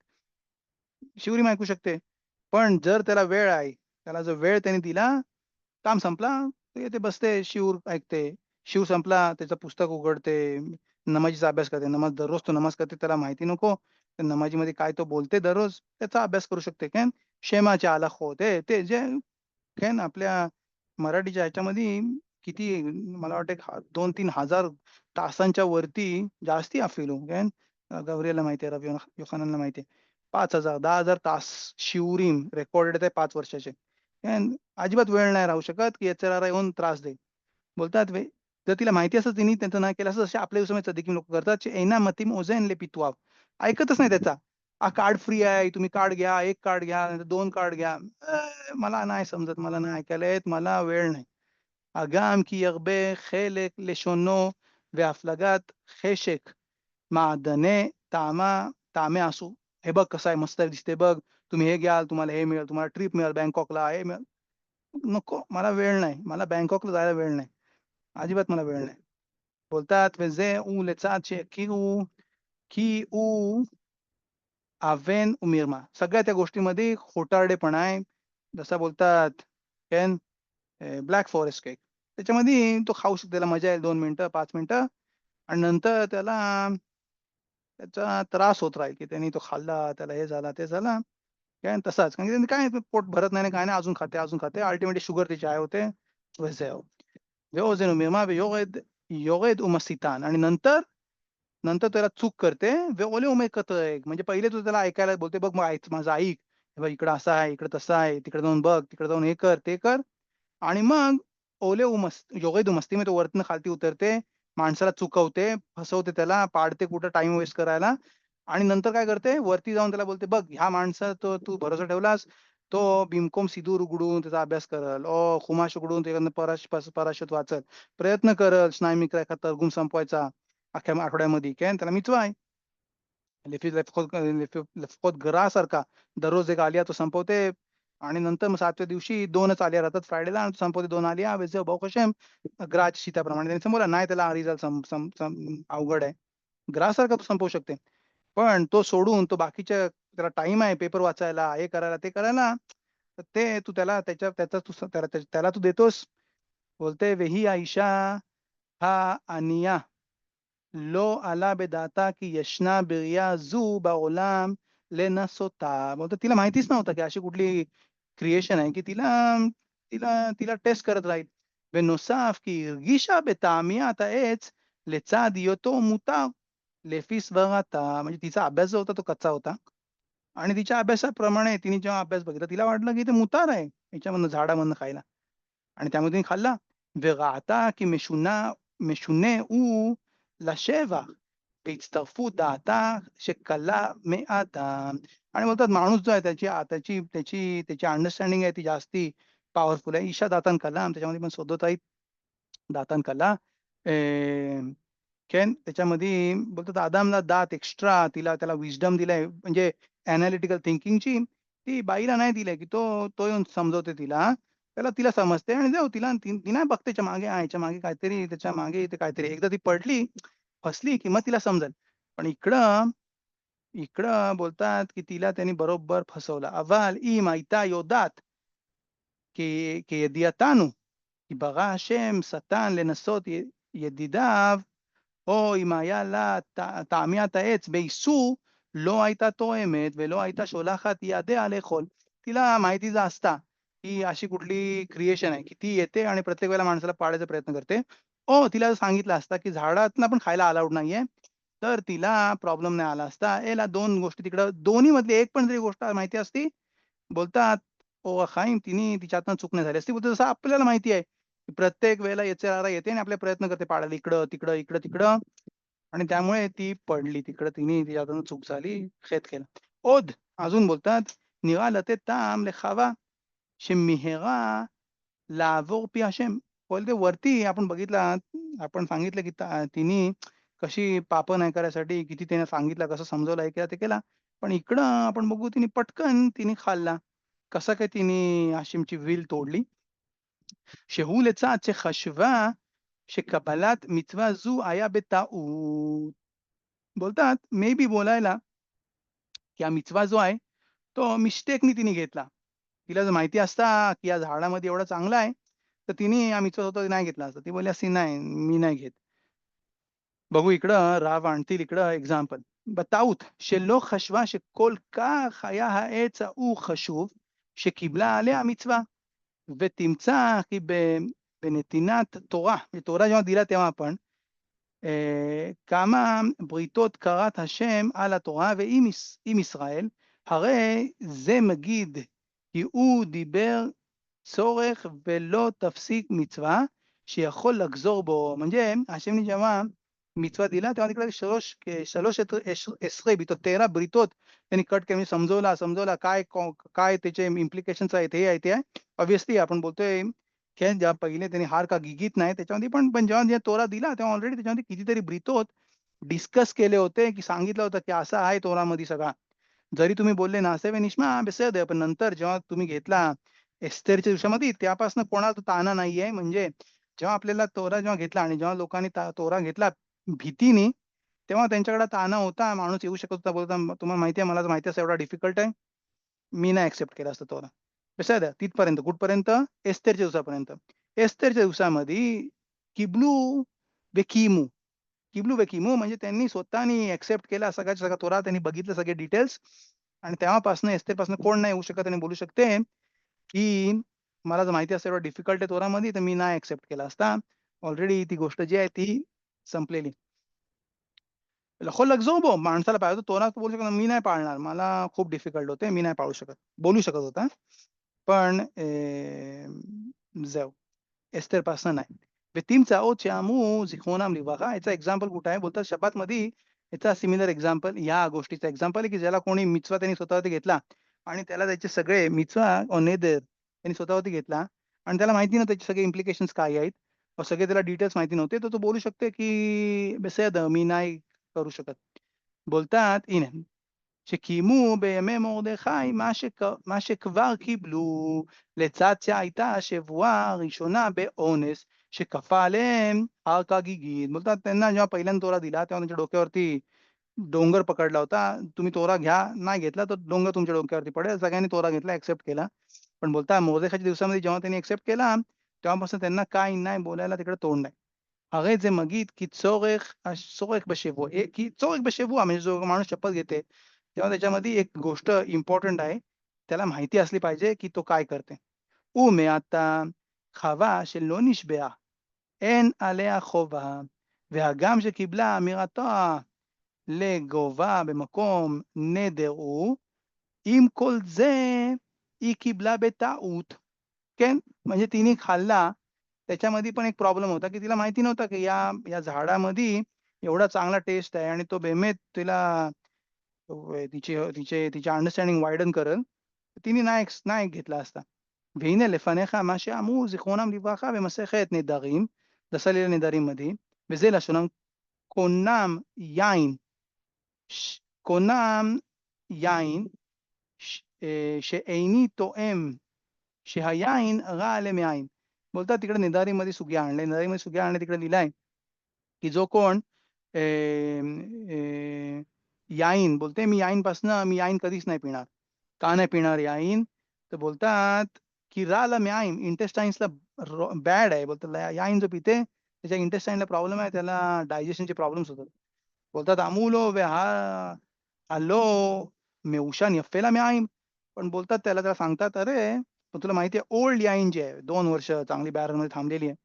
S1: शिवरी ऐकू शकते. पण जर त्याला वेळ आहे, त्याला जर वेळ त्याने दिला, काम संपला, तो येते बसते, शिव ऐकते. शिव संपला, त्याचं पुस्तक उघडते, नमाजीचा अभ्यास करते. दररोज तो नमाज करते, त्याला माहिती नको. त्या नमाजीमध्ये काय तो बोलते दररोज, त्याचा अभ्यास करू शकते. शेमाचे आलाखो ते ते जे आपल्या मराठीच्या ह्याच्यामध्ये किती मला वाटतं 2-3 हजार तासांच्या वरती जास्ती अफिलो केन गव्हर्नरला माहिती आहे, रवी योहानानला माहिती आहे. 5,000 10,000 तास शिवरीम रेकॉर्डेड आहे 5 वर्षाचे. केन अजिबात वेळ नाही राहू शकत, की एच-आर-आर येऊन त्रास देईल. बोलतात जर तिला माहिती असतं तिने त्यांचं नाही केलं असतं, जसे आपल्या दिवसामध्ये सध्या लोकं करतात, "ऐना मतीम ओझेन ले पितवाव." ऐकतच नाही त्याचा. कार्ड फ्री आहे, तुम्ही कार्ड घ्या, 1 कार्ड घ्या, नाहीतर 2 कार्ड घ्या. मला नाही समजत, मला नाही ऐकायला येत, मला वेळ नाही. "הגם כי ירבה חלק לשונו והפלגת חשק מעדני טעמי עשו." हे बघ कसं आहे, मस्त दिसते बघ. तुम्ही हे घ्याल, तुम्हाला हे मिळेल, तुम्हाला ट्रिप मिळेल बँकॉकला, हे मिळेल. नको, मला वेळ नाही. मला बँकॉकला जायला वेळ नाही. अजिबात मला वेळ नाही. बोलतात וזהו לצד שהכירו की अवेन उमिरमा. सगळ्या त्या गोष्टीमध्ये खोटारडेपणा आहे. जसं बोलतात केन ब्लॅक फॉरेस्ट केक. त्याच्यामध्ये तो खाऊ शकतो. त्याला मजा येईल 2 मिनिटं, 5 मिनिटं आणि नंतर त्याला त्याचा त्रास होत राहील, की त्यांनी तो खाल्ला, त्याला हे झाला, ते झाला. काय तसाच. कारण की त्यांनी काय पोट भरत नाही, काय नाही, अजून खाते, अजून खाते. अल्टिमेटली शुगर त्याची हाय होते. וזהו. ואוזן ומירמה ויורד ומסיתן आणि नंतर त्याला चूक करते ओले उमे कतय म्हणजे पहिले तू त्याला ऐकायला बोलते, "बघ मग माझं ऐक. हे बघ इकडं असं आहे, इकडं तसं आहे, तिकडे जाऊन बघ, तिकडे जाऊन हे कर, ते कर." आणि मग ओले योगेद मस्ती में तो वरतनं खालती उतरते, माणसाला चुकवते, फसवते त्याला, पाडते कुठं टाईम वेस्ट करायला आणि नंतर काय करते, वरती जाऊन त्याला बोलते, "बघ ह्या माणसाचा तू भरोसा ठेवलास, तो बिनकोम सिंदूर उघडून त्याचा अभ्यास करल, खुमाश उघडून त्याच्यातनं पराशत वाचल, प्रयत्न करल स्नायुमित्र एखादा तर्गुम संपवायचा अख्ख्या आठवड्यामध्ये, काय त्याला मिचवा आहे." लेफकोत गरासारखा दररोज एक आलिया तो संपवते आणि नंतर मग 7व्या दिवशी 2च आलिया राहतात फ्रायडेला आणि संपवते 2 आलिया वैसे बाहुक हशेम ग्राहच्या शीताप्रमाणे. त्यांनी संपवला. नाही त्याला रिझल्ट अवघड आहे. ग्राहसारखा तो संपवू शकते. पण तो सोडून तो बाकीच्या त्याला टाईम आहे पेपर वाचायला, हे करायला, ते करायला, तर ते तू त्याला त्याचा तू त्याला त्याला तू देतोस. बोलते "वेही आइशा האנייה לא עלה בדעתה की यशना बिर्या झू בעולם लנסोता." बोलतो तिला माहितीच नव्हतं की अशी कुठली क्रिएशन आहे की तिला तिला तिला टेस्ट करत राहील. בנוסף כי הרגישה בטעמיית העץ לצד היותו מותר לפי סברתה. म्हणजे तिचा अभ्यास जो होता तो कच्चा होता आणि तिच्या अभ्यासाप्रमाणे तिने जेव्हा अभ्यास बघितला तिला वाटलं की ते मुतार आहे याच्यामधनं झाडामधनं खायला आणि त्यामध्ये तिने खाल्ला. וראתה की משונה הוא לשבח בהצטרפות דעתה שקלה מאדם. आणि बोलतात माणूस जो आहे त्याची अंडरस्टँडिंग आहे ती जास्ती पॉवरफुल आहे. ईशा दातान कलाम त्याच्यामध्ये पण शोधत दातान कला त्याच्यामध्ये बोलतात आदामला दात एक्स्ट्रा त्याला विस्डम दिलाय म्हणजे एनालिटिकल थिंकिंगची ती बाईला नाही दिलंय, की तो येऊन समजवते तिला. तिला समजते आणि जाऊ तिला ती नाही बघते त्याच्या मागे ह्याच्या मागे काहीतरी त्याच्या मागे इथे काहीतरी. एकदा ती पडली, फसली, की मग तिला समजेल. पण इकडं इकडं बोलतात, की तिला त्यांनी बरोबर फसवलं. "אבל אם הייתה יודעת כידיעתנו כי ברא השם שטן לנסות ידידיו או אם היה לה טעמיית העץ באיסור, לא הייתה תואמת ולא הייתה שולחת ידיה לאכול." तिला माहितीचा असता, ही अशी कुठली क्रिएशन आहे, की ती येते आणि प्रत्येक वेळेला माणसाला पाडायचा प्रयत्न करते. तिला जर सांगितलं असतं, की झाडातनं पण खायला अलाउड नाहीये, तर तिला प्रॉब्लेम नाही आला असता. याला 2 गोष्टी तिकडं दोन्हीमधली एक पण जरी गोष्ट माहिती असती, बोलतात खाईन तिने तिच्यातनं चूक नाही झाली असती. बोलतो जसं आपल्याला माहिती आहे, की प्रत्येक वेळेला एच-आर-आर येते आणि आपले प्रयत्न करते पाडायला इकडं, तिकडं, इकडं-तिकडं आणि त्यामुळे ती पडली तिकडं तिने तिच्याकडून चूक झाली, खेद केलं. अजून बोलतात, "נראה לתת טעם לחווה שמיהרה לעבור पी השם." बोलते वरती आपण बघितलं आपण सांगितलं, की तिने कशी पापं नाही करायसाठी किती तिने सांगितलं, कसं समजवलं, हे केलं, ते केला. पण इकडं आपण बघू तिने पटकन तिने खाल्ला. कसं काय तिने हाशिमची विल तोडली? שהוא לצד שחשבה שקבלת מצווה זו היה בטעות. बोलतात मे बी बोलायला, की हा मिtzवा जो आहे, तो मिस्टेकनी तिने घेतला. तिला जर माहिती असता, की या झाडामध्ये एवढं चांगलं आहे, तर तिने हा मिtzवा होता नाही घेतला असता. ती बोलली असती, "नाही, मी नाही घेत." बघू इकडं राव आणतील इकडं एक्झाम्पल. בטעות שלא חשבה שכל כך היה העץ ההוא חשוב, שקיבלה עליה מצווה, ותמצא כי בנתינת תורה, תורה जेव्हा दिला तेव्हा आपण כמה בריתות כרת השם על התורה ועם ישראל, הרי זה מגיד כי הוא דיבר צורך ולא תפסיק מצווה שיכול לחזור बो. म्हणजे हशेमने जेव्हा मिtzवा दिला तेव्हा तिकडे 13 ब्रीतोत 13 ब्रीतोत त्यांनी कट केले. म्हणजे समजवला काय त्याचे इम्प्लिकेशन्स आहेत, हे आहे ते आहे. ऑब्व्हियसली आपण बोलतोय की जेव्हा पहिले त्यांनी हार का गिगीत नाही त्याच्यामध्ये पण जेव्हा तोरा दिला तेव्हा ऑलरेडी त्याच्यामध्ये कितीतरी ब्रीतोत डिस्कस केले होते, की सांगितलं होतं की असा आहे तोरामध्ये सगळा. जरी तुम्ही बोलले नासे वे निष्मा बेसद, पण नंतर जेव्हा तुम्ही घेतला एस्तेरच्या दिवसामध्ये तेव्हापासून कोणाला ताणा नाहीये. म्हणजे जेव्हा आपल्याला तोरा जेव्हा घेतला आणि जेव्हा लोकांनी तोरा घेतला भीतीने, तेव्हा त्यांच्याकडे ताणा होता. माणूस येऊ शकत होता, बोलता तुम्हाला माहिती आहे, मला तर माहिती आहे एवढा डिफिकल्ट आहे. मी नाही एक्सेप्ट केला असता तोरा. बेसद तिथपर्यंत कुठपर्यंत? एस्तेरच्या दिवसापर्यंत. एस्तेरच्या दिवसामध्ये किबलू वेकीमू किबलू वेकीमू म्हणजे त्यांनी स्वतःनी एक्सेप्ट केला सगळ्याच्या सगळा तोरा. त्यांनी बघितले सगळे डिटेल्स आणि तेव्हापासून एस्तेरपासून कोण नाही येऊ शकत आणि बोलू शकते की मला जर माहिती असतं एवढं डिफिकल्ट आहे तोरामध्ये, तर मी नाही एक्सेप्ट केला असता. ऑलरेडी ती गोष्ट जी आहे ती संपलेली. लखो लगझो बो माणसाला पाहिजे होतं तोरा बोलू शकत मी नाही पाळणार. मला खूप डिफिकल्ट होते. मी नाही पाळू शकत. बोलू शकत होता. पण זהו. एस्तेरपासून नाही. ותמצא עוד שאמרו זיכרונם לברכה, याचा एक्झाम्पल कुठं आहे? बोलतात शब्बातमध्ये याचा सिमिलर एक्झाम्पल या गोष्टीचा एक्झाम्पल आहे, की ज्याला कोणी मिtzवा त्यांनी स्वतःवरती घेतला आणि त्याला त्याचे सगळे मिtzवा और नेदर त्यांनी स्वतःवरती घेतला आणि त्याला माहिती नव्हतं त्याचे सगळे इम्प्लिकेशन्स काय आहेत. सगळे त्याला डिटेल्स माहिती नव्हते, तर तो बोलू शकते, की בסדר, मी नाही करू शकत. बोलतात, הנה, שקיימו בימי מרדכי מה שכבר קיבלו, לצד שהייתה השבועה הראשונה באונס, שכפה עליהם הר כגיגית. बोलतात त्यांना जेव्हा पहिल्यांदा तोरा दिला, तेव्हा त्यांच्या डोक्यावरती डोंगर पकडला होता. तुम्ही तोरा घ्या, नाही घेतला तर डोंगर तुमच्या डोक्यावरती पडेल. सगळ्यांनी तोरा घेतला, एक्सेप्ट केला. पण बोलता मोर्देखाच्या दिवसामध्ये जेव्हा त्यांनी एक्सेप्ट केला, तेव्हापासून त्यांना काही नाही बोलायला तिकडे तोंड नाही. הרי זה מגיד כי צורך בשבוע, כי צורך בשבוע म्हणजे जो माणूस शपथ घेते, तेव्हा त्याच्यामध्ये एक गोष्ट इम्पोर्टंट आहे. त्याला माहिती असली पाहिजे, की तो काय करते. ומעתה חווה שלא נשבעה, אין עליה חובה, והגם שקיבלה אמירתה לגובה במקום נדר הוא, עם כל זה היא קיבלה בטעות. כן, म्हणजे तिने खाल्ला त्याच्यामध्ये पण एक प्रॉब्लेम होता, की तिला माहिती नव्हतं, की या या झाडामध्ये एवढा चांगला टेस्ट आहे आणि तो बेमेत तिला तिच्या अंडरस्टँडिंग वाइडन करेल. तिने नाही घेतला असता. והנה לפניך מה שאמרו זיכרונם לברכה במסכת נדרים, דסה ליל נדריםमध्ये, וזה לשונם קונם יין, קונם יין שאיני תואם שהיין רע למעין. बोलतात तिकडे निदारीमध्ये सुग्या आणले. निदारीमध्ये सुग्या आणले तिकडे लिहिलंय, की जो कोण अ, अ, याईन बोलते मी याईन कधीच नाही पिणार. का नाही पिणार याईन? तर बोलतात, की राला म्याईन इंटेस्टाइन्सला बॅड आहे. बोलतात याईन जो पिते त्याच्या इंटेस्टाइनला प्रॉब्लेम आहे. त्याला डायजेशनचे प्रॉब्लेम्स होतात. बोलतात अमूलो हल्लो मेउशान यफ्फेला म्याईन. पण बोलतात त्याला सांगतात, "अरे, पण तुला माहिती आहे ओल्ड याईन जी आहे 2 वर्ष चांगली बॅरलमध्ये थांबलेली आहे.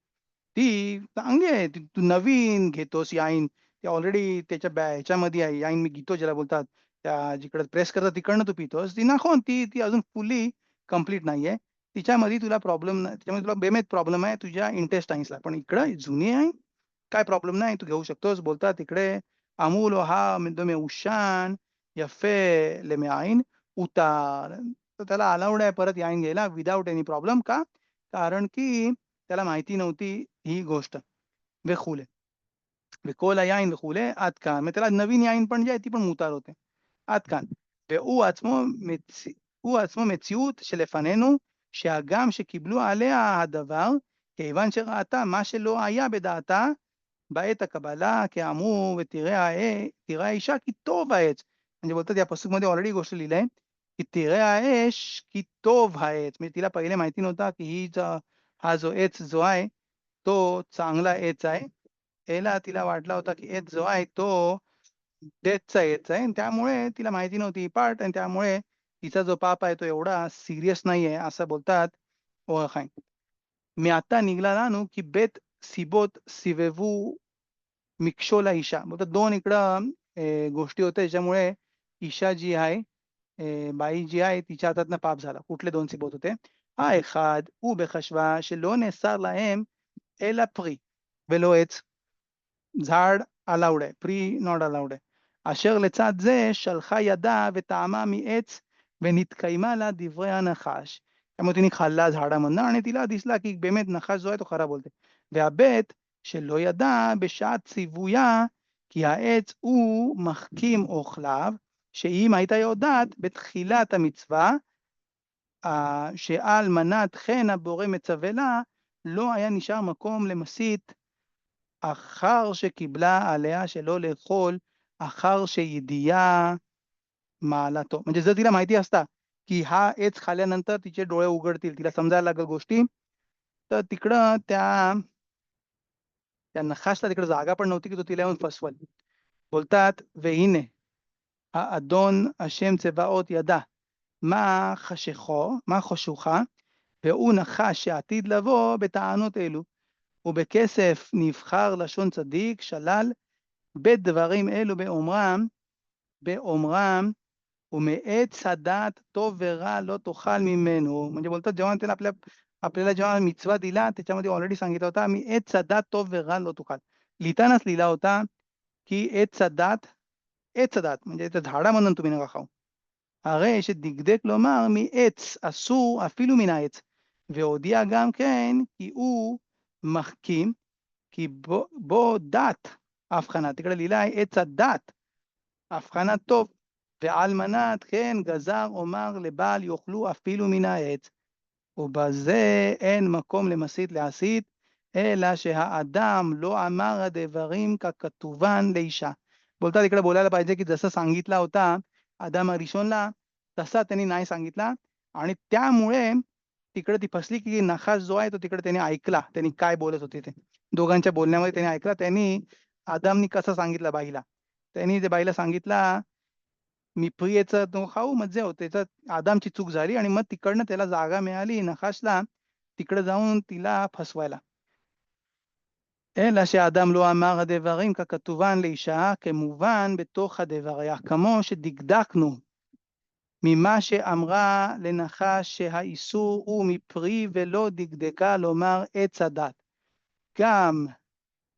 S1: ती चांगली आहे. तू नवीन घेतोस याईन. ते ऑलरेडी त्याच्या ह्याच्यामध्ये आहे. याईन मी घेतो ज्याला बोलतात. त्या जिकडे प्रेस करतात तिकडनं तू पितोस. ती नाखून ती ती अजून फुल्ली कंप्लीट नाहीये. तिच्यामध्ये तुला प्रॉब्लेम नाही. त्याच्यामध्ये तुला बेमेत प्रॉब्लेम आहे तुझ्या इंटेस्टाइन्सला. पण इकडं जुनी आहे, काय प्रॉब्लेम नाही. तू घेऊ शकतोस. बोलतात तिकडे अमूल हा मेउशान यफे लेमेआईन उतार. तर त्याला अलाउड आहे परत याईन घ्यायला विथआऊट एनी प्रॉब्लेम. का? कारण की त्याला माहिती नव्हती ही गोष्ट. וכו'. וכל היין וכו', עד כאן. त्याला नवीन याईन पण जी आहे ती पण मुतार होते. עד כאן. הוא עצמו מציאות שלפנינו, שהגם שקיבלו עליה הדבר, כיוון שראתה מה שלא היה בדעתה בעת הקבלה, כאמור, תראה האישה כי טוב העץ. म्हणजे बोलतात या पुस्तकमध्ये ऑलरेडी गोष्ट लिहिली आहे, की "तिरאה האש की टोब העץ." म्हणजे तिला पहिले माहिती नव्हता, की हा जो एच जो आहे, तो चांगला एच आहे. याला तिला वाटला होता, की एच जो आहे तो डेथचा एच आहे आणि त्यामुळे तिला माहिती नव्हती ही पार्ट आणि त्यामुळे तिचा जो पाप आहे तो एवढा सीरियस नाहीये असं बोलतात ओळख आहे. מעתה निघला לנו की बेत सिबोत सिवेवू मिक्षोला ईशा. बोलतात 2 इकडं गोष्टी होत्या ज्याच्यामुळे ईशा जी आहे बाई जी आहे तिच्या हातातनं पाप झाला. कुठले 2 सिबोत होते? האחד הוא בחשבה שלא נאסר להם אלא פרי ולא עץ. झाड अलाउड आहे, फ्री नॉट अलाउड आहे. אשר לצד זה שלחה ידה וטעמה מעץ ונתקיימה ला דברי הנחש. त्यामुळे तिने खाल्ला झाडामधनं आणि तिला दिसला की באמת נחש जो आहे तो खरा बोलते. והב' שלא ידע בשעת ציוויה כי העץ הוא מחכים אוכליו, שאם הייתה יודעת בתחילת המצווה שעל מנת חן הבורא מצווה לה, לא היה נשאר מקום למסית אחר שקיבלה עליה שלא לאכול, אחר שידיעה מעלתו. म्हणजे जर तिला माहिती असता, की हा एच खाल्ल्यानंतर तिचे डोळे उघडतील, तिला समजायला लागेल गोष्टी, तर तिकडं त्या नखासला तिकडे जागा पण नव्हती, की तो तिला येऊन फसवल. बोलतात, והנה האדון השם צבאות ידע מה חשוכה, והוא נחש שעתיד לבוא בטענות אלו. ובכסף נבחר לשון צדיק, שלל בית דברים אלו באומרם ומעץ הדעת टोव ורע לא תאכל ממנו. म्हणजे बोलतात जेव्हा त्याला आपल्याला जेव्हा मिtzवा दिला त्याच्यामध्ये ऑलरेडी सांगितलं होता מעץ הדעת टोव ורע לא תאכל. लिहितानाच लिहिला होता की עץ הדת म्हणजे त्या झाडामधून तुम्ही नका खाऊ. הרי שדקדק לומר מעץ אסור אפילו מן העץ. והודיע גם כן כי הוא מחכים כי בו דת הבחנה. תקרא לילה עץ הדת הבחנה טוב. ועל מנת כן גזר אומר לבעל יאכלו אפילו מן העץ. ובזה אין מקום למסית להסית, אלא שהאדם לא אמר הדברים ככתובן לאישה. बोलतात इकडे बोलायला पाहिजे की जसं सांगितला होता आदाम हरिशोनला तसा त्यांनी नाही सांगितला आणि त्यामुळे तिकडे ती फसली की नखास जो आहे तो तिकडे त्याने ऐकला. त्यांनी काय बोलत होते ते. दोघांच्या बोलण्यामध्ये त्याने ऐकला. त्यांनी आदामनी कसं सांगितलं बाईला. त्यांनी ते बाईला सांगितला मी प्रियेचं तो खाऊ मग होते त्याच्यात आदामची चूक झाली आणि मग तिकडनं त्याला जागा मिळाली नखाशला तिकडे जाऊन तिला फसवायला. אלא שאדם לא אמר הדברים ככתובן לאישה, כמובן בתוך הדבריה, כמו שדקדקנו ממה שאמרה לנחש שהאיסור הוא מפרי ולא דקדקה לומר עץ הדת. גם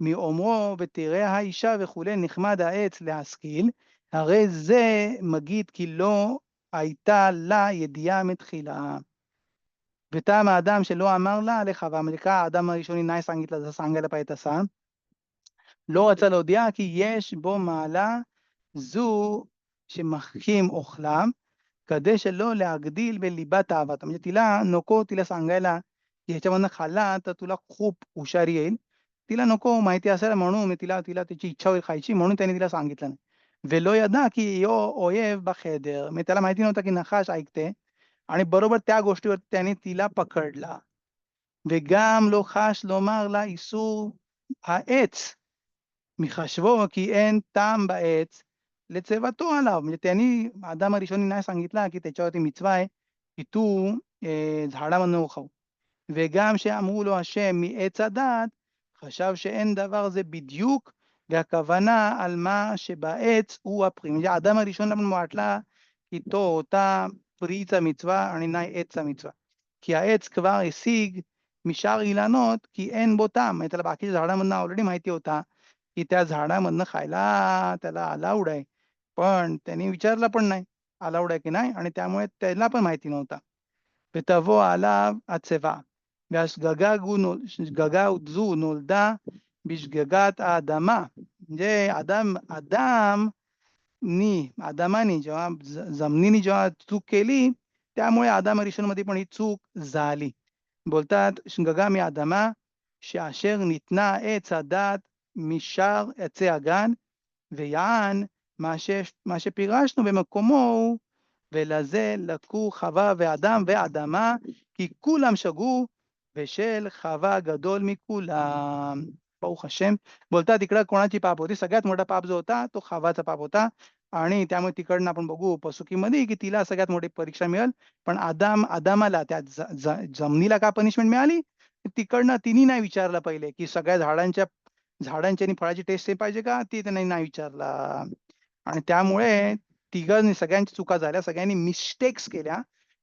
S1: מאומרו ותראה האישה וכולי נחמד העץ להשכיל, הרי זה מגיד כי לא הייתה לה ידיעה מתחילה. וטעם האדם שלא אמר לה לחווה, מלכה האדם הראשוני नाही सांगितलं जसं सांगायला पाहिजे तसा, לא רצה להודיע כי יש בו מעלה זו שמחכים אוכלם, כדי שלא להגדיל בליבת אהבת. म्हणजे तिला नको तिला सांगायला की ह्याच्यामधनं खाल्ला तर तुला खूप हुशारी येईल. तिला नको माहिती असायला म्हणून मी तिला तिला त्याची इच्छा होईल खायची म्हणून त्याने तिला सांगितलं नाही. ולא ידע כי यो ओयेव בחדר. म्हणजे त्याला माहिती नव्हतं की नखाश ऐकते आणि बरोबर त्या गोष्टीवर त्याने तिला पकडला. וגם לא חש לומר לה איסור העץ, מחשבו כי אין טעם בעץ לצוותו עליו. म्हणजे त्यांनी आदाम הראשוनी नाही सांगितला की त्याच्यावरती מצווה आहे की तू झाडामधनं खाऊ. וגם שאמרו לו השם מעץ הדת, חשב שאין דבר זה בדיוק, והכוונה על מה שבעץ הוא הפרי. म्हणजे आदाम הראשון पण वाटला की तो होता פריचा מצווה आणि नाही עץ המצווה. כי העץ כבר השיג משאר אילנות כי אין בו טעם. म्हणजे त्याला बाकीच्या झाडामधनं ऑलरेडी माहिती होता की त्या झाडामधनं खायला त्याला अलाउड आहे. पण त्यांनी विचारलं पण नाही अलाउड आहे की नाही आणि त्यामुळे त्याला पण माहिती नव्हता. ותבוא עליו הצבא. והשגגה זו נולדה בשגגת האדמה. म्हणजे आदामानी जेव्हा जमिनीने जेव्हा चूक केली त्यामुळे आदाम हरिशोनमध्ये पण ही चूक झाली. बोलतात שגגה מאדמה שאשר ניתנה עץ הדת משאר עצי הגן ויען מה שפירשנו במקומו הוא ולזה לקחו חווה ואדם ואדמה כי כולם שגו ושל חווה גדול מכולם. ברוך השם. बोलतात तिकडं कोणाची पाप होती सगळ्यात मोठा पाप जो होता तो खवाचा पाप होता आणि त्यामुळे तिकडनं आपण बघू पसुकीमध्ये की तिला सगळ्यात मोठी परीक्षा मिळेल पण आदामाला त्या जमिनीला का पनिशमेंट मिळाली तिकडनं तिनी नाही विचारलं पहिले, की सगळ्या झाडांची आणि फळाची टेस्ट सेम पाहिजे का? ते त्यांनी नाही विचारला. आणि त्यामुळे तिघांनी सगळ्यांची चुका झाल्या. सगळ्यांनी मिस्टेक्स केल्या.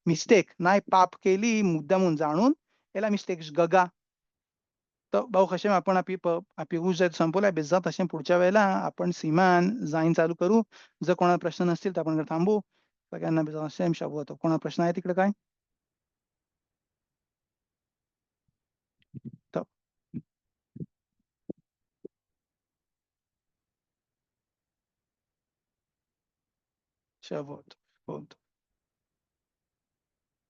S1: मिस्टेक नाही पाप केली मुद्दामून जाणून. याला मिस्टेक्स गगा. तर भाऊ हशेम आपण आपली ऊस संपवलाय. बेज्जात हशेम पुढच्या वेळेला आपण सीमान जाईन चालू करू. जर कोणाला प्रश्न नसतील तर आपण थांबू. सगळ्यांना बेज्जात हशेम शाबूत. कोणाला प्रश्न आहे तिकडे काय? तर शाबूत.